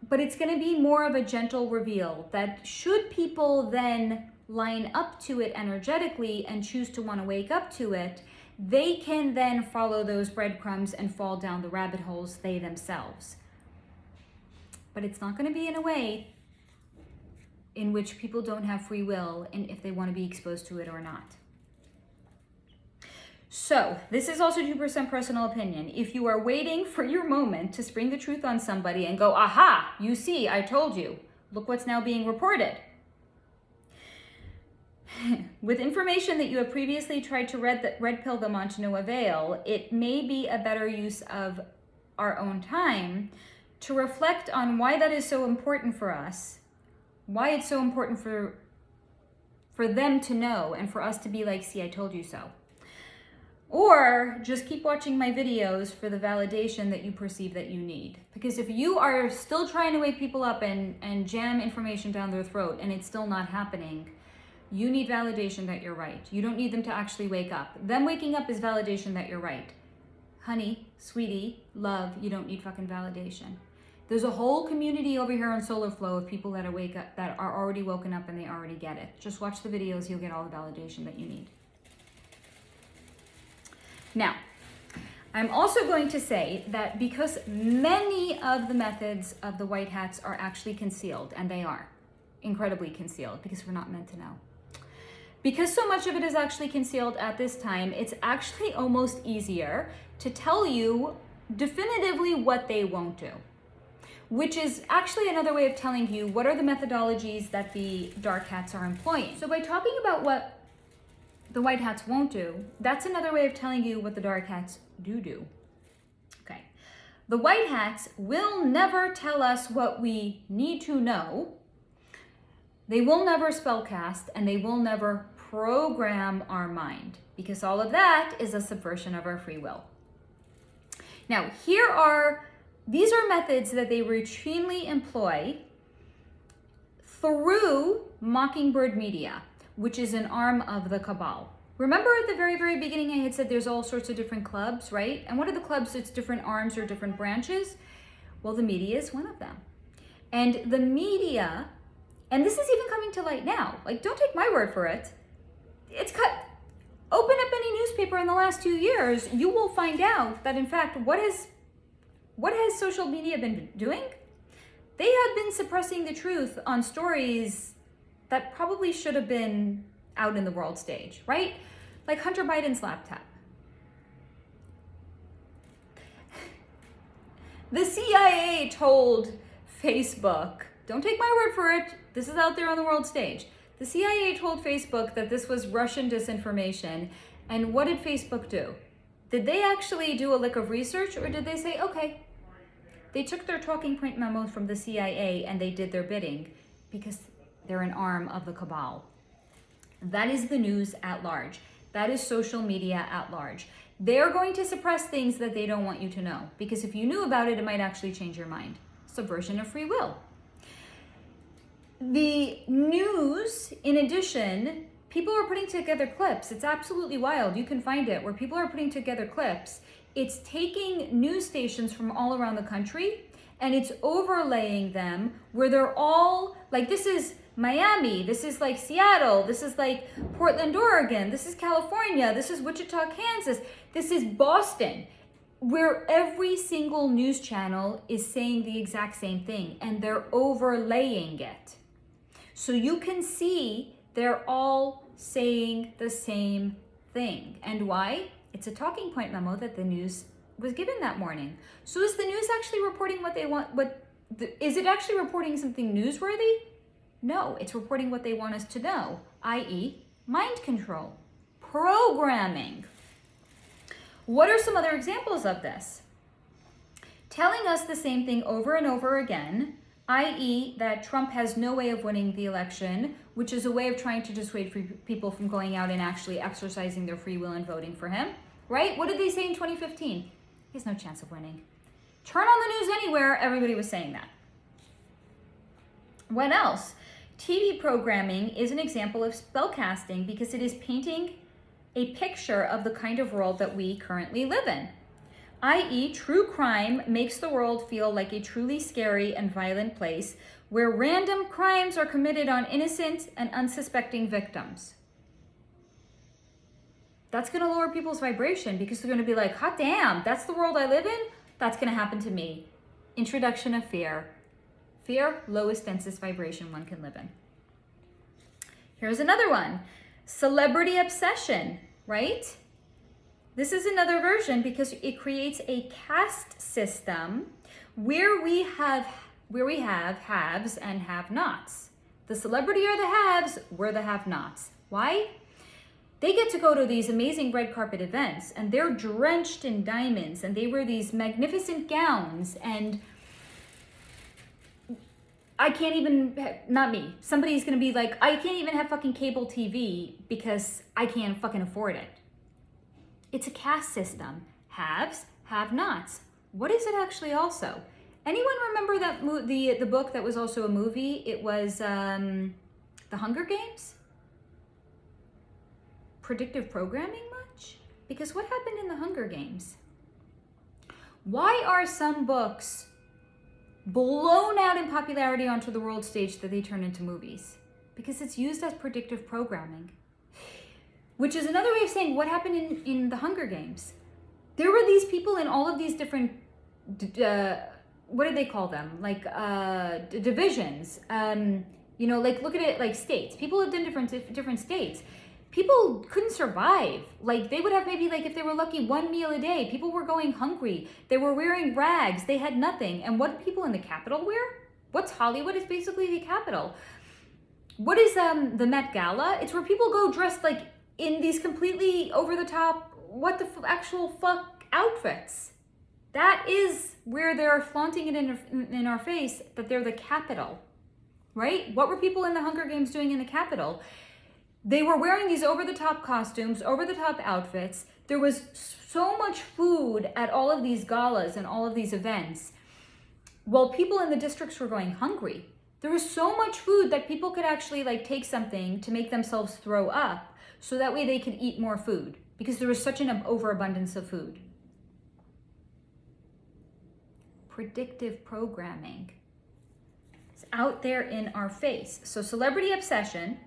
but it's going to be more of a gentle reveal that should people then line up to it energetically and choose to want to wake up to it, they can then follow those breadcrumbs and fall down the rabbit holes they themselves. But it's not going to be in a way in which people don't have free will and if they want to be exposed to it or not. So this is also 2% personal opinion. If you are waiting for your moment to spring the truth on somebody and go, aha, you see, I told you, look what's now being reported. With information that you have previously tried to red pill them on to no avail, it may be a better use of our own time to reflect on why that is so important for us, why it's so important for them to know and for us to be like, see, I told you so. Or just keep watching my videos for the validation that you perceive that you need. Because if you are still trying to wake people up and jam information down their throat and it's still not happening, you need validation that you're right. You don't need them to actually wake up. Them waking up is validation that you're right. Honey, sweetie, love, you don't need fucking validation. There's a whole community over here on Solar Flow of people that are already woken up and they already get it. Just watch the videos, you'll get all the validation that you need. Now, I'm also going to say that because many of the methods of the white hats are actually concealed, and they are incredibly concealed because we're not meant to know. Because so much of it is actually concealed at this time, it's actually almost easier to tell you definitively what they won't do, which is actually another way of telling you what are the methodologies that the dark hats are employing. So by talking about what the white hats won't do, that's another way of telling you what the dark hats do. Okay. The white hats will never tell us what we need to know. They will never spellcast, and they will never program our mind, because all of that is a subversion of our free will. Now, these are methods that they routinely employ through Mockingbird Media, which is an arm of the Cabal. Remember at the very, very beginning I had said there's all sorts of different clubs, right? And what are the clubs? It's different arms or different branches. Well, the media is one of them. And the media, and this is even coming to light now, like, don't take my word for it. Open up any newspaper in the last 2 years, you will find out that in fact, what has social media been doing? They have been suppressing the truth on stories that probably should have been out in the world stage, right? Like Hunter Biden's laptop. The CIA told Facebook, don't take my word for it, this is out there on the world stage. The CIA told Facebook that this was Russian disinformation, and what did Facebook do? Did they actually do a lick of research, or did they say, okay? They took their talking point memo from the CIA and they did their bidding because they're an arm of the Cabal. That is the news at large. That is social media at large. They're going to suppress things that they don't want you to know, because if you knew about it, it might actually change your mind. Subversion of free will. The news, in addition, people are putting together clips. It's absolutely wild. You can find it where people are putting together clips. It's taking news stations from all around the country and it's overlaying them where they're all like, this is Miami, this is like Seattle, this is like Portland, Oregon, this is California, this is Wichita, Kansas, this is Boston, where every single news channel is saying the exact same thing and they're overlaying it. So you can see they're all saying the same thing. And why? It's a talking point memo that the news was given that morning. So is the news actually reporting what they want? Is it actually reporting something newsworthy? No, it's reporting what they want us to know, i.e. mind control, programming. What are some other examples of this? Telling us the same thing over and over again, i.e. that Trump has no way of winning the election, which is a way of trying to dissuade people from going out and actually exercising their free will and voting for him, right? What did they say in 2015? He has no chance of winning. Turn on the news anywhere, everybody was saying that. What else? TV programming is an example of spellcasting because it is painting a picture of the kind of world that we currently live in, i.e. true crime makes the world feel like a truly scary and violent place where random crimes are committed on innocent and unsuspecting victims. That's going to lower people's vibration because they're going to be like, hot damn, that's the world I live in? That's going to happen to me. Introduction of fear. Fear, lowest, densest vibration one can live in. Here's another one. Celebrity obsession, right? This is another version because it creates a caste system where we have haves and have-nots. The celebrity are the haves, we're the have-nots. Why? They get to go to these amazing red carpet events and they're drenched in diamonds and they wear these magnificent gowns and I can't even, not me, somebody's gonna be like, I can't even have fucking cable TV because I can't fucking afford it. It's a caste system. Haves, have-nots. What is it actually also? Anyone remember that the book that was also a movie? It was The Hunger Games? Predictive programming much? Because what happened in the Hunger Games? Why are some books blown out in popularity onto the world stage that they turn into movies? Because it's used as predictive programming. Which is another way of saying what happened in the Hunger Games. There were these people in all of these different, what did they call them? Like divisions. You know, like look at it like states. People lived in different states. People couldn't survive. Like they would have maybe like if they were lucky 1 meal a day. People were going hungry. They were wearing rags. They had nothing. And what do people in the capital wear? What's Hollywood? It's basically the capital. What is the Met Gala? It's where people go dressed like in these completely over the top, what the actual fuck outfits. That is where they're flaunting it in our face that they're the capital, right? What were people in the Hunger Games doing in the capital? They were wearing these over-the-top costumes, over-the-top outfits. There was so much food at all of these galas and all of these events. While people in the districts were going hungry, there was so much food that people could actually like take something to make themselves throw up so that way they could eat more food because there was such an overabundance of food. Predictive programming. It's out there in our face. So celebrity obsession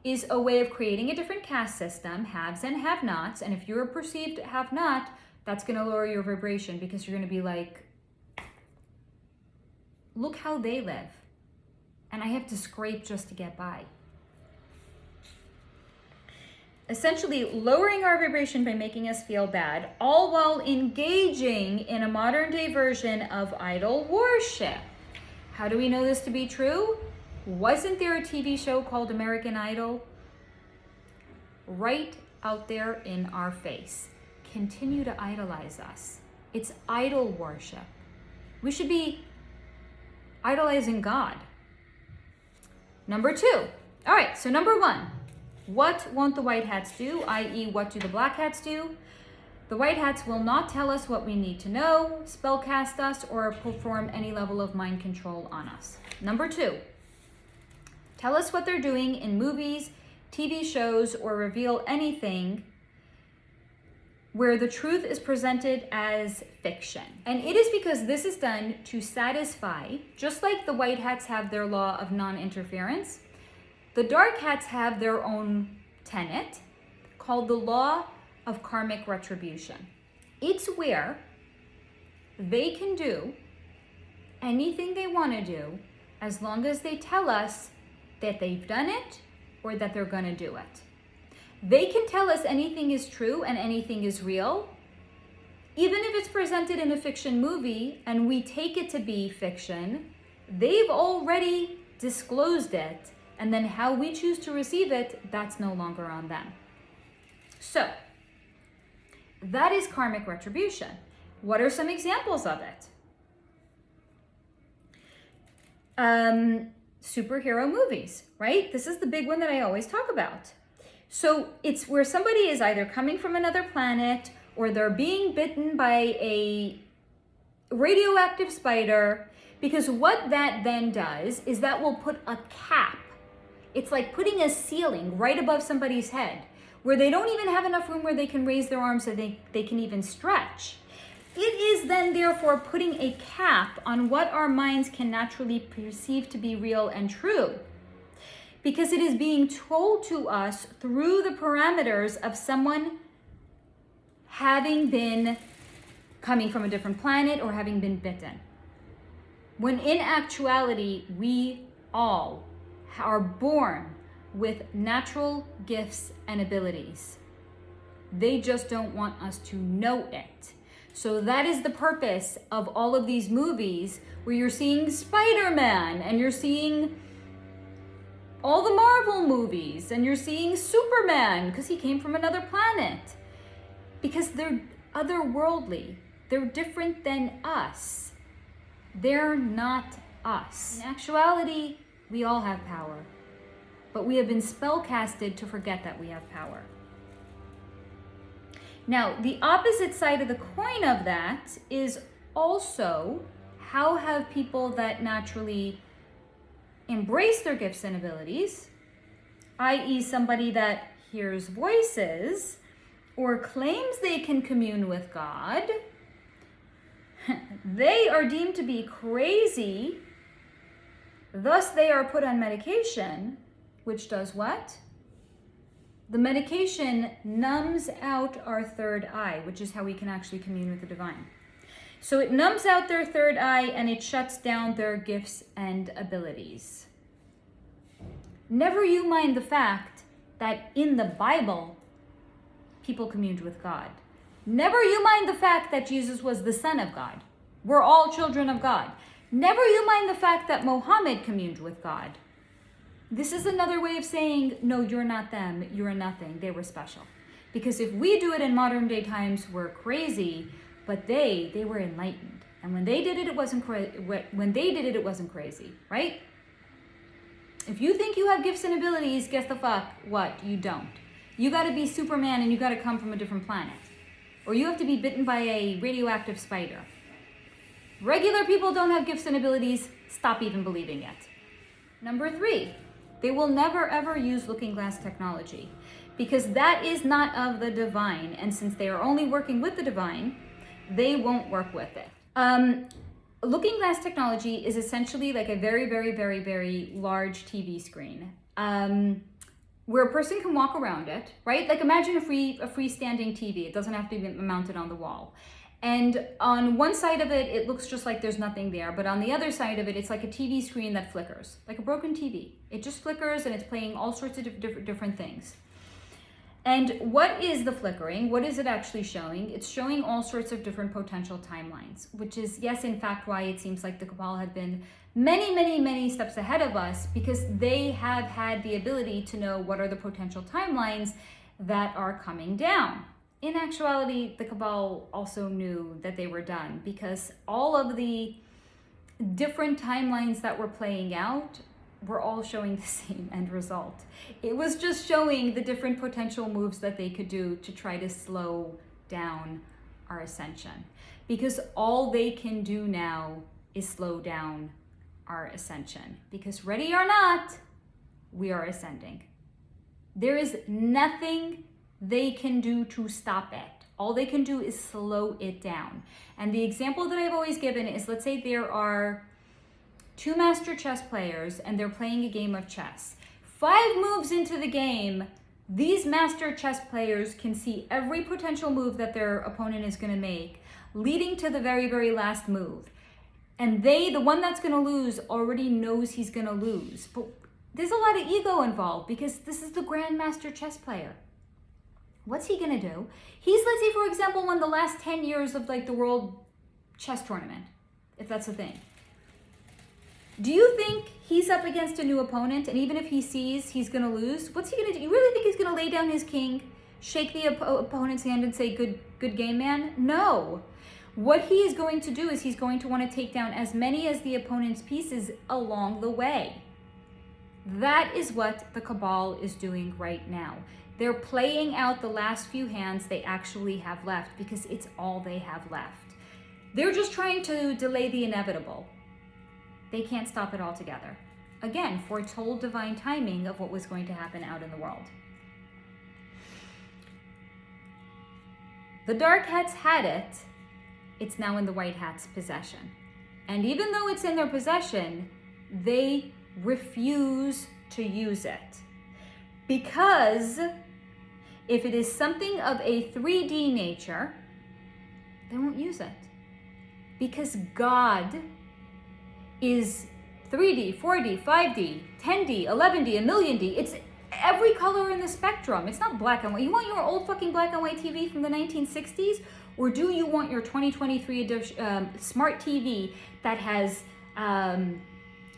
is a way of creating a different caste system, haves and have-nots. And if you're a perceived have-not, that's going to lower your vibration because you're going to be like, look how they live. And I have to scrape just to get by. Essentially lowering our vibration by making us feel bad, all while engaging in a modern day version of idol worship. How do we know this to be true? Wasn't there a TV show called American Idol? Right out there in our face. Continue to idolize us. It's idol worship. We should be idolizing God. Number 2. All right, so number 1. What won't the white hats do, i.e. what do the black hats do? The white hats will not tell us what we need to know, spellcast us, or perform any level of mind control on us. Number 2, tell us what they're doing in movies, TV shows, or reveal anything where the truth is presented as fiction. And it is because this is done to satisfy, just like the white hats have their law of non-interference, the dark hats have their own tenet called the law of karmic retribution. It's where they can do anything they want to do as long as they tell us that they've done it or that they're going to do it. They can tell us anything is true and anything is real, even if it's presented in a fiction movie and we take it to be fiction. They've already disclosed it. And then how we choose to receive it, that's no longer on them. So, that is karmic retribution. What are some examples of it? Superhero movies, right? This is the big one that I always talk about. So, it's where somebody is either coming from another planet or they're being bitten by a radioactive spider, because what that then does is that will put a cap. It's like putting a ceiling right above somebody's head where they don't even have enough room where they can raise their arms so they can even stretch. It is then therefore putting a cap on what our minds can naturally perceive to be real and true, because it is being told to us through the parameters of someone having been coming from a different planet or having been bitten. When in actuality, we all are born with natural gifts and abilities. They just don't want us to know it. So that is the purpose of all of these movies where you're seeing Spider-Man and you're seeing all the Marvel movies and you're seeing Superman because he came from another planet. Because they're otherworldly. They're different than us. They're not us. In actuality, we all have power, but we have been spellcasted to forget that we have power. Now, the opposite side of the coin of that is also how have people that naturally embrace their gifts and abilities, i.e. somebody that hears voices or claims they can commune with God, they are deemed to be crazy, thus they are put on medication, which does what? The medication numbs out our third eye, which is how we can actually commune with the divine. So it numbs out their third eye and it shuts down their gifts and abilities. Never you mind the fact that in the Bible, people communed with God. Never you mind the fact that Jesus was the Son of God. We're all children of God. Never you mind the fact that Muhammad communed with God. This is another way of saying, no, you're not them, you're nothing, they were special. Because if we do it in modern day times, we're crazy, but they were enlightened. And when they did it, it wasn't crazy, right? If you think you have gifts and abilities, guess the fuck what? You don't. You gotta be Superman and you gotta come from a different planet. Or you have to be bitten by a radioactive spider. Regular people don't have gifts and abilities, stop even believing it. Number 3, they will never ever use looking glass technology because that is not of the divine. And since they are only working with the divine, they won't work with it. Looking glass technology is essentially like a very, very, very, very large TV screen where a person can walk around it, right? Like imagine a freestanding TV. It doesn't have to be mounted on the wall. And on one side of it, it looks just like there's nothing there. But on the other side of it, it's like a TV screen that flickers, like a broken TV. It just flickers and it's playing all sorts of different things. And what is the flickering? What is it actually showing? It's showing all sorts of different potential timelines, which is, yes, in fact, why it seems like the Cabal had been many, many, many steps ahead of us, because they have had the ability to know what are the potential timelines that are coming down. In actuality, the Cabal also knew that they were done because all of the different timelines that were playing out were all showing the same end result. It was just showing the different potential moves that they could do to try to slow down our ascension. Because all they can do now is slow down our ascension. Because ready or not, we are ascending. There is nothing they can do to stop it. All they can do is slow it down. And the example that I've always given is, let's say there are 2 master chess players and they're playing a game of chess. 5 moves into the game, these master chess players can see every potential move that their opponent is going to make, leading to the very, very last move. And the one that's going to lose, already knows he's going to lose. But there's a lot of ego involved because this is the grandmaster chess player. What's he going to do? He's, let's say, for example, won the last 10 years of like the world chess tournament, if that's a thing. Do you think he's up against a new opponent, and even if he sees he's going to lose, what's he going to do? You really think he's going to lay down his king, shake the opponent's hand and say, good game, man? No. What he is going to do is he's going to want to take down as many as the opponent's pieces along the way. That is what the Cabal is doing right now. They're playing out the last few hands they actually have left because it's all they have left. They're just trying to delay the inevitable. They can't stop it altogether. Again, foretold divine timing of what was going to happen out in the world. The Dark Hats had it. It's now in the White Hats' possession. And even though it's in their possession, they refuse to use it. Because if it is something of a 3D nature, they won't use it. Because God is 3D, 4D, 5D, 10D, 11D, a million D. It's every color in the spectrum. It's not black and white. You want your old fucking black and white TV from the 1960s? Or do you want your 2023 edition, smart TV that has,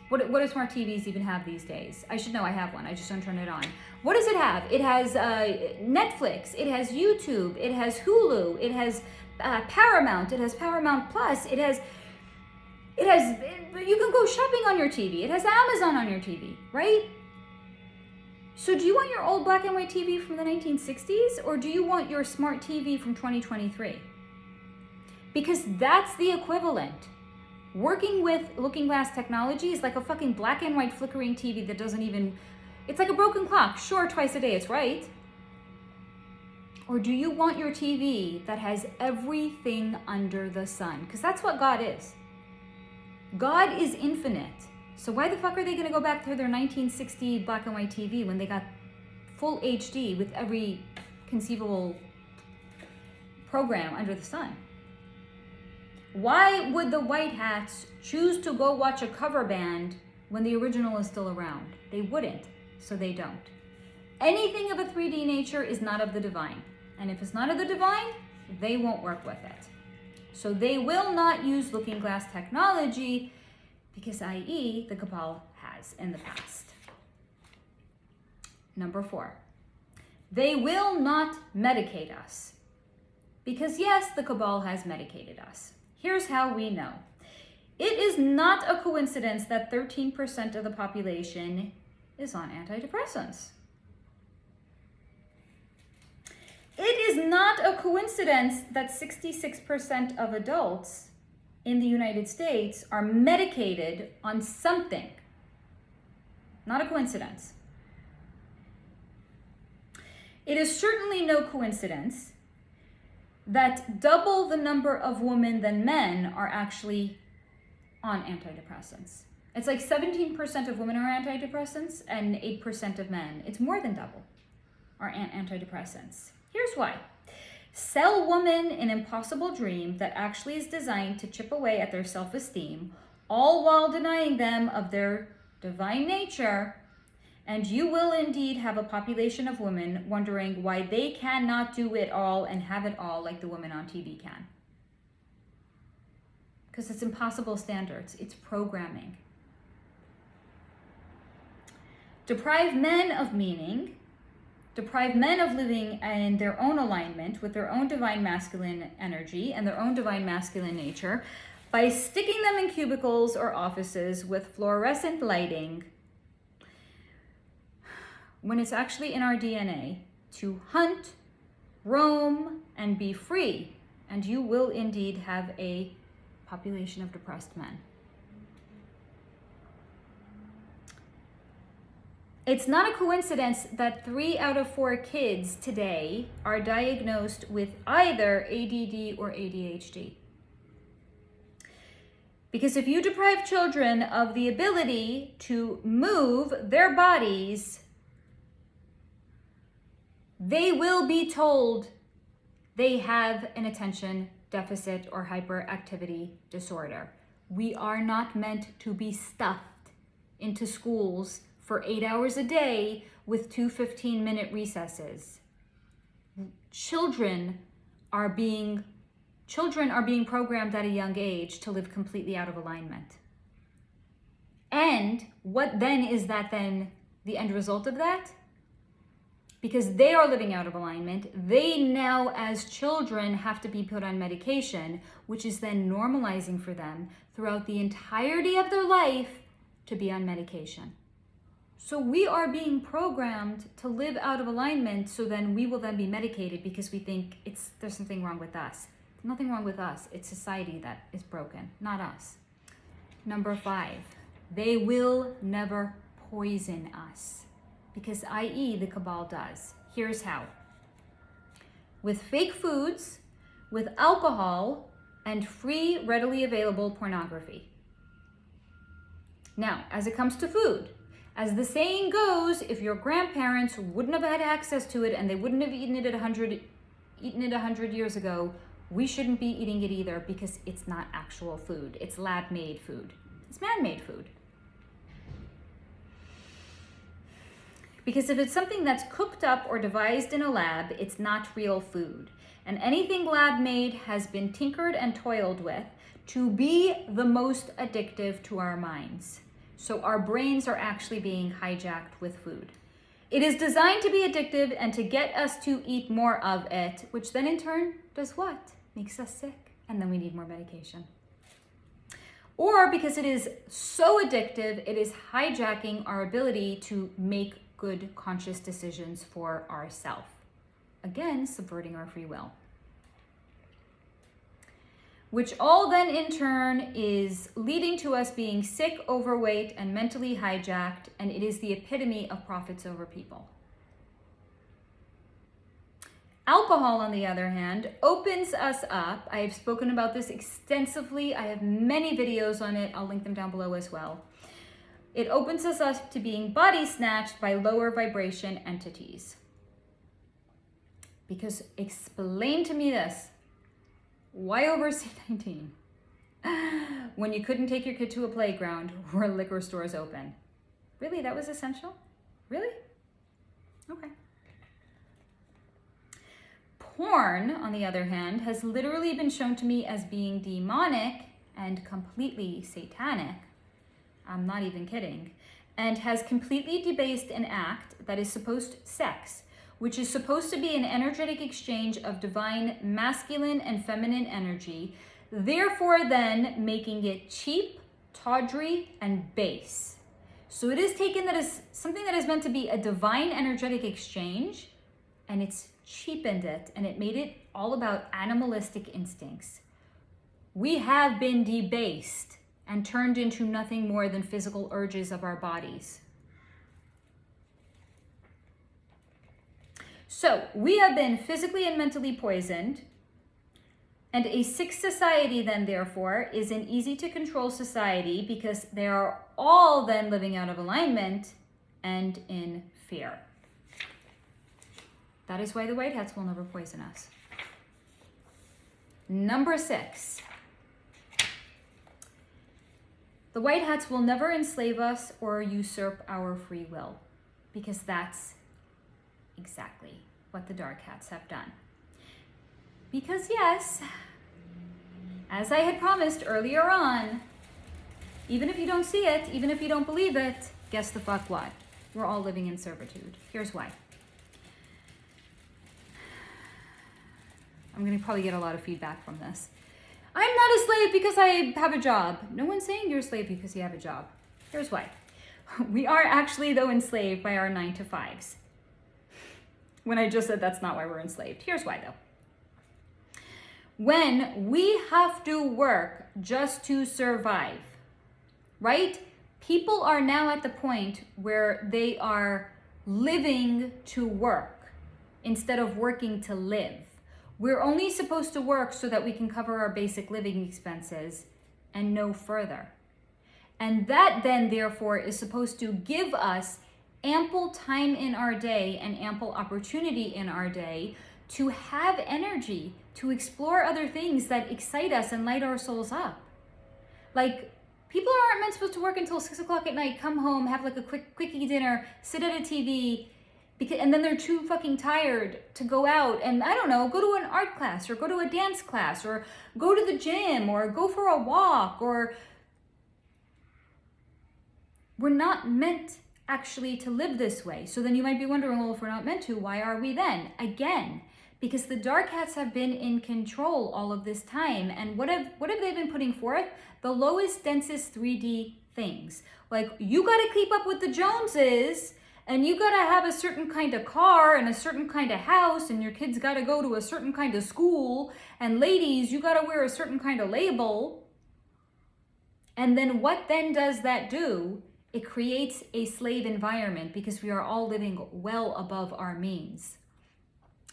what do smart TVs even have these days? I should know, I have one. I just don't turn it on. What does it have? It has Netflix, it has YouTube, it has Hulu, it has Paramount, it has Paramount Plus, it has You can go shopping on your TV. It has Amazon on your TV, right? So do you want your old black and white TV from the 1960s, or do you want your smart TV from 2023? Because that's the equivalent. Working with looking glass technology is like a fucking black and white flickering TV that doesn't even, it's like a broken clock. Sure, twice a day it's right. Or do you want your TV that has everything under the sun? Because that's what God is. God is infinite. So why the fuck are they going to go back to their 1960 black and white TV when they got full HD with every conceivable program under the sun? Why would the white hats choose to go watch a cover band when the original is still around? They wouldn't, so they don't. Anything of a 3D nature is not of the divine. And if it's not of the divine, they won't work with it. So they will not use looking glass technology because, i.e., the Cabal has in the past. Number 4, they will not medicate us. Because yes, the Cabal has medicated us. Here's how we know. It is not a coincidence that 13% of the population is on antidepressants. It is not a coincidence that 66% of adults in the United States are medicated on something. Not a coincidence. It is certainly no coincidence that double the number of women than men are actually on antidepressants. It's like 17% of women are antidepressants and 8% of men. It's more than double are antidepressants. Here's why. Sell woman an impossible dream that actually is designed to chip away at their self-esteem, all while denying them of their divine nature, and you will indeed have a population of women wondering why they cannot do it all and have it all like the women on TV can. Because it's impossible standards. It's programming. Deprive men of meaning, deprive men of living in their own alignment with their own divine masculine energy and their own divine masculine nature by sticking them in cubicles or offices with fluorescent lighting when it's actually in our DNA to hunt, roam, and be free. And you will indeed have a population of depressed men. It's not a coincidence that 3 out of 4 kids today are diagnosed with either ADD or ADHD. Because if you deprive children of the ability to move their bodies, they will be told they have an attention deficit or hyperactivity disorder. We are not meant to be stuffed into schools for 8 hours a day with 2 15-minute recesses. Children are being programmed at a young age to live completely out of alignment. And what then is that then the end result of that? Because they are living out of alignment, they now as children have to be put on medication, which is then normalizing for them throughout the entirety of their life to be on medication. So we are being programmed to live out of alignment, so then we will then be medicated because we think there's something wrong with us. There's nothing wrong with us. It's society that is broken, not us. Number 5, they will never poison us because i.e. the Cabal does. Here's how. With fake foods, with alcohol, and free, readily available pornography. Now, as it comes to food, as the saying goes, if your grandparents wouldn't have had access to it and they wouldn't have eaten it 100 years ago, we shouldn't be eating it either because it's not actual food. It's lab-made food. It's man-made food. Because if it's something that's cooked up or devised in a lab, it's not real food. And anything lab-made has been tinkered and toiled with to be the most addictive to our minds. So our brains are actually being hijacked with food. It is designed to be addictive and to get us to eat more of it, which then in turn does what? Makes us sick, and then we need more medication. or because it is so addictive, it is hijacking our ability to make good conscious decisions for ourselves. Again, subverting our free will. Which all then in turn is leading to us being sick, overweight, and mentally hijacked, and it is the epitome of profits over people. Alcohol, on the other hand, opens us up. I have spoken about this extensively. I have many videos on it. I'll link them down below as well. It opens us up to being body snatched by lower vibration entities. Because explain to me this. Why oversee 19 when you couldn't take your kid to a playground or liquor stores open? Really? That was essential? Really? Okay. Porn, on the other hand, has literally been shown to me as being demonic and completely satanic. I'm not even kidding. And has completely debased an act that is sex, which is supposed to be an energetic exchange of divine masculine and feminine energy, therefore then making it cheap, tawdry, and base. So it is taken that is something that is meant to be a divine energetic exchange, and it's cheapened it, and it made it all about animalistic instincts. We have been debased and turned into nothing more than physical urges of our bodies. So we have been physically and mentally poisoned, and a sick society then therefore is an easy to control society because they are all then living out of alignment and in fear. That is why the white hats will never poison us. Number 6. The white hats will never enslave us or usurp our free will, because that's exactly what the dark hats have done. Because yes, as I had promised earlier on, even if you don't see it, even if you don't believe it, guess the fuck what? We're all living in servitude. Here's why. I'm gonna probably get a lot of feedback from this. I'm not a slave because I have a job. No one's saying you're a slave because you have a job. Here's why. We are actually, though, enslaved by our 9-to-5s. When I just said that's not why we're enslaved. Here's why, though. When we have to work just to survive, right? People are now at the point where they are living to work instead of working to live. We're only supposed to work so that we can cover our basic living expenses and no further. And that then, therefore, is supposed to give us ample time in our day and ample opportunity in our day to have energy, to explore other things that excite us and light our souls up. Like, people aren't meant supposed to work until 6 o'clock at night, come home, have like a quickie dinner, sit at a TV, and then they're too fucking tired to go out and, I don't know, go to an art class or go to a dance class or go to the gym or go for a walk. Or we're not meant actually to live this way. So then you might be wondering, well, if we're not meant to, why are we then? Again, because the dark hats have been in control all of this time. And what have they been putting forth? The lowest, densest 3D things. Like, you got to keep up with the Joneses, and you got to have a certain kind of car and a certain kind of house, and your kids got to go to a certain kind of school, and ladies, you got to wear a certain kind of label. And then what then does that do? It creates a slave environment because we are all living well above our means.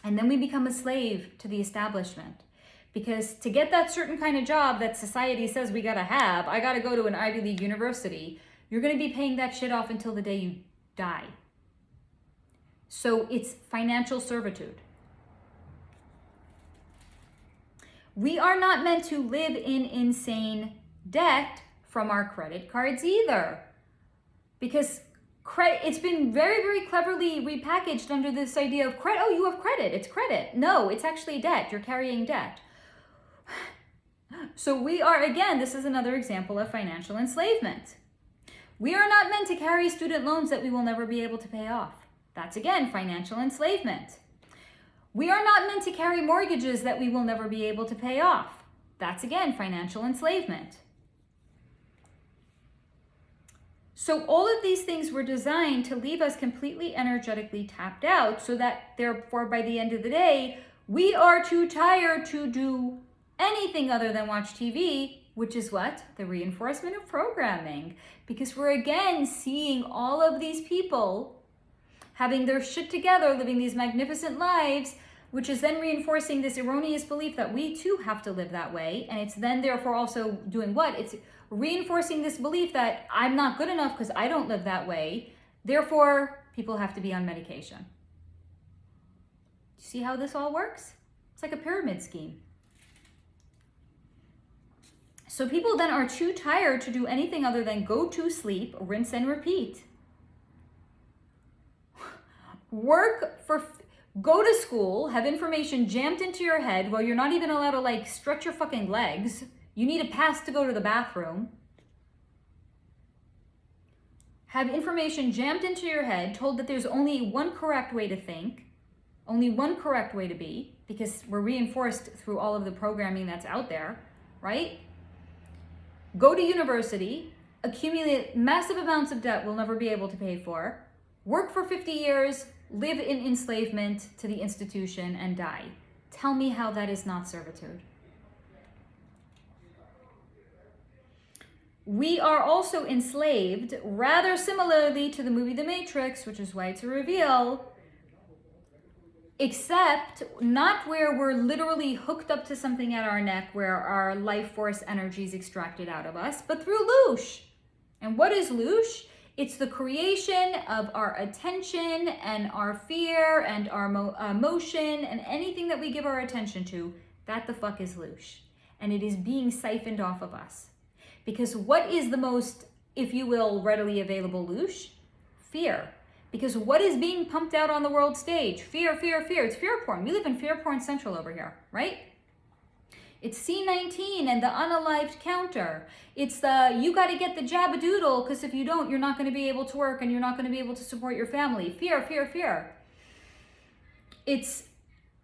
And then we become a slave to the establishment. Because to get that certain kind of job that society says we gotta have, I gotta go to an Ivy League university, you're gonna be paying that shit off until the day you die. So it's financial servitude. We are not meant to live in insane debt from our credit cards either. Because it's been very, very cleverly repackaged under this idea of credit. Oh, you have credit. It's credit. No, it's actually debt. You're carrying debt. So we are, again, this is another example of financial enslavement. We are not meant to carry student loans that we will never be able to pay off. That's, again, financial enslavement. We are not meant to carry mortgages that we will never be able to pay off. That's, again, financial enslavement. So all of these things were designed to leave us completely energetically tapped out, so that therefore by the end of the day, we are too tired to do anything other than watch TV, which is what? The reinforcement of programming. Because we're again seeing all of these people having their shit together, living these magnificent lives, which is then reinforcing this erroneous belief that we too have to live that way. And it's then therefore also doing what? It's reinforcing this belief that I'm not good enough because I don't live that way. Therefore, people have to be on medication. See how this all works? It's like a pyramid scheme. So people then are too tired to do anything other than go to sleep, rinse and repeat. Go to school, have information jammed into your head while you're not even allowed to like stretch your fucking legs. You need a pass to go to the bathroom. Have information jammed into your head, told that there's only one correct way to think, only one correct way to be, because we're reinforced through all of the programming that's out there, right? Go to university, accumulate massive amounts of debt we'll never be able to pay for, work for 50 years, live in enslavement to the institution, and die. Tell me how that is not servitude. We are also enslaved, rather similarly to the movie The Matrix, which is why it's a reveal, except not where we're literally hooked up to something at our neck where our life force energy is extracted out of us, but through loosh. And what is loosh? It's the creation of our attention and our fear and our emotion and anything that we give our attention to. That the fuck is loosh. And it is being siphoned off of us. Because what is the most, if you will, readily available loosh? Fear. Because what is being pumped out on the world stage? Fear, fear, fear. It's fear porn. We live in fear porn central over here, right? It's C19 and the unalived counter. It's the, you got to get the jabadoodle because if you don't, you're not going to be able to work and you're not going to be able to support your family. Fear, fear, fear. It's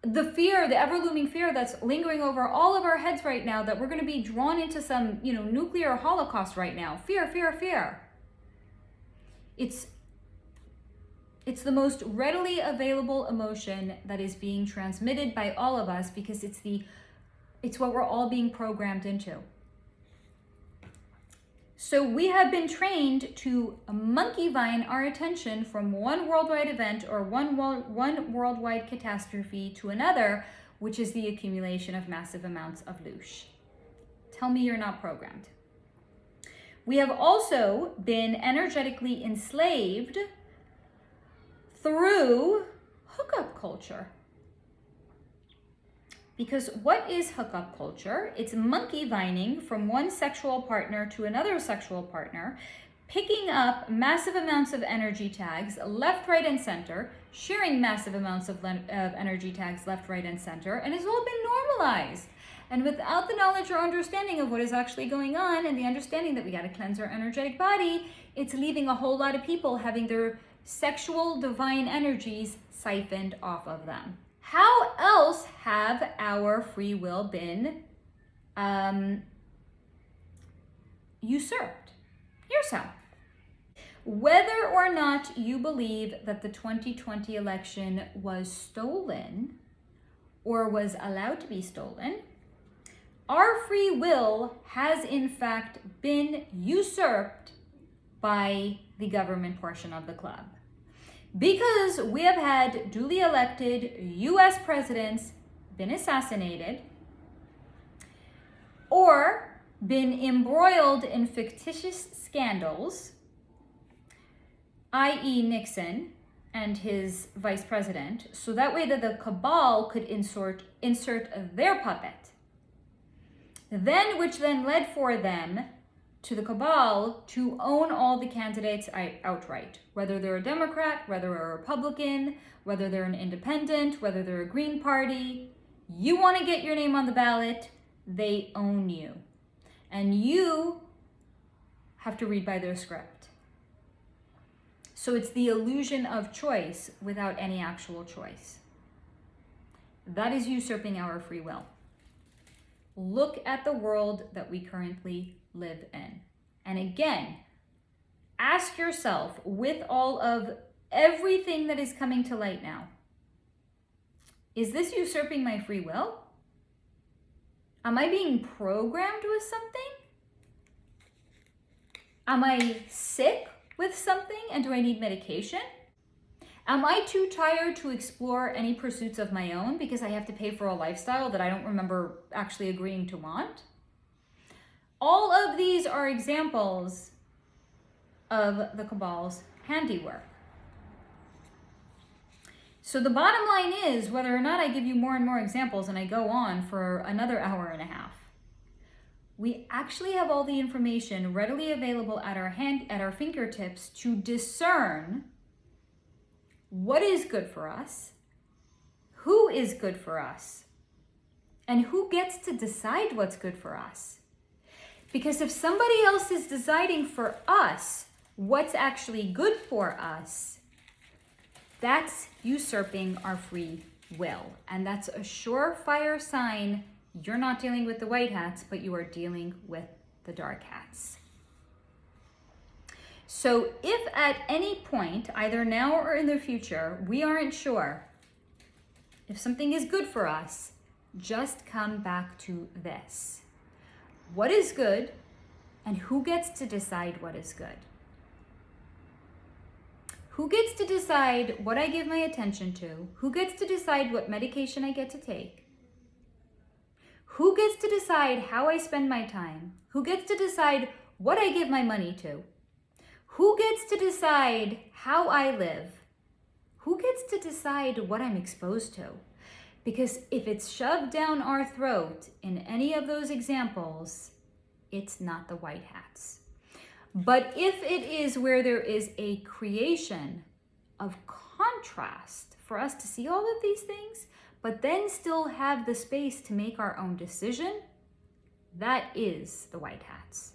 the fear, the ever-looming fear that's lingering over all of our heads right now that we're going to be drawn into some, nuclear holocaust right now. Fear, fear, fear. It's the most readily available emotion that is being transmitted by all of us because it's what we're all being programmed into. So we have been trained to monkey vine our attention from one worldwide event or one worldwide catastrophe to another, which is the accumulation of massive amounts of loosh. Tell me you're not programmed. We have also been energetically enslaved through hookup culture. Because what is hookup culture? It's monkey vining from one sexual partner to another sexual partner, picking up massive amounts of energy tags left, right, and center, sharing massive amounts of energy tags left, right, and center, and it's all been normalized. And without the knowledge or understanding of what is actually going on and the understanding that we got to cleanse our energetic body, it's leaving a whole lot of people having their sexual divine energies siphoned off of them. How else have our free will been usurped? Here's how. Whether or not you believe that the 2020 election was stolen or was allowed to be stolen, our free will has in fact been usurped by the government portion of the club. Because we have had duly elected US presidents been assassinated or been embroiled in fictitious scandals, i.e. Nixon and his vice president, so that way that the cabal could insert their puppet, which then led for them to the cabal to own all the candidates outright, whether they're a Democrat, whether they're a Republican, whether they're an independent, whether they're a Green Party. You want to get your name on the ballot, they own you. And you have to read by their script. So it's the illusion of choice without any actual choice. That is usurping our free will. Look at the world that we currently live in. And again, Ask yourself, with all of everything that is coming to light now, is this usurping my free will? Am I being programmed with something? Am I sick with something and do I need medication? Am I too tired to explore any pursuits of my own because I have to pay for a lifestyle that I don't remember actually agreeing to want? All of these are examples of the Cabal's handiwork. So the bottom line is, whether or not I give you more and more examples and I go on for another hour and a half, we actually have all the information readily available at our fingertips to discern what is good for us, who is good for us, and who gets to decide what's good for us. Because if somebody else is deciding for us what's actually good for us, that's usurping our free will. And that's a surefire sign you're not dealing with the white hats, but you are dealing with the dark hats. So if at any point, either now or in the future, we aren't sure if something is good for us, just come back to this. What is good and who gets to decide what is good? Who gets to decide what I give my attention to? Who gets to decide what medication I get to take? Who gets to decide how I spend my time? Who gets to decide what I give my money to? Who gets to decide how I live? Who gets to decide what I'm exposed to? Because if it's shoved down our throat in any of those examples, it's not the white hats. But if it is where there is a creation of contrast for us to see all of these things, but then still have the space to make our own decision, that is the white hats.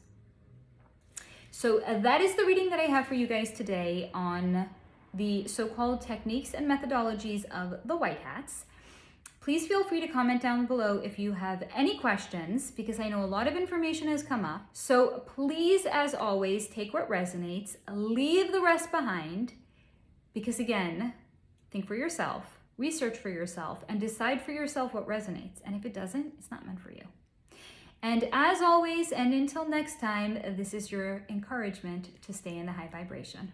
So that is the reading that I have for you guys today on the so-called techniques and methodologies of the white hats. Please feel free to comment down below if you have any questions, because I know a lot of information has come up. So please, as always, take what resonates, leave the rest behind, because again, think for yourself, research for yourself, and decide for yourself what resonates. And if it doesn't, it's not meant for you. And as always, and until next time, this is your encouragement to stay in the high vibration.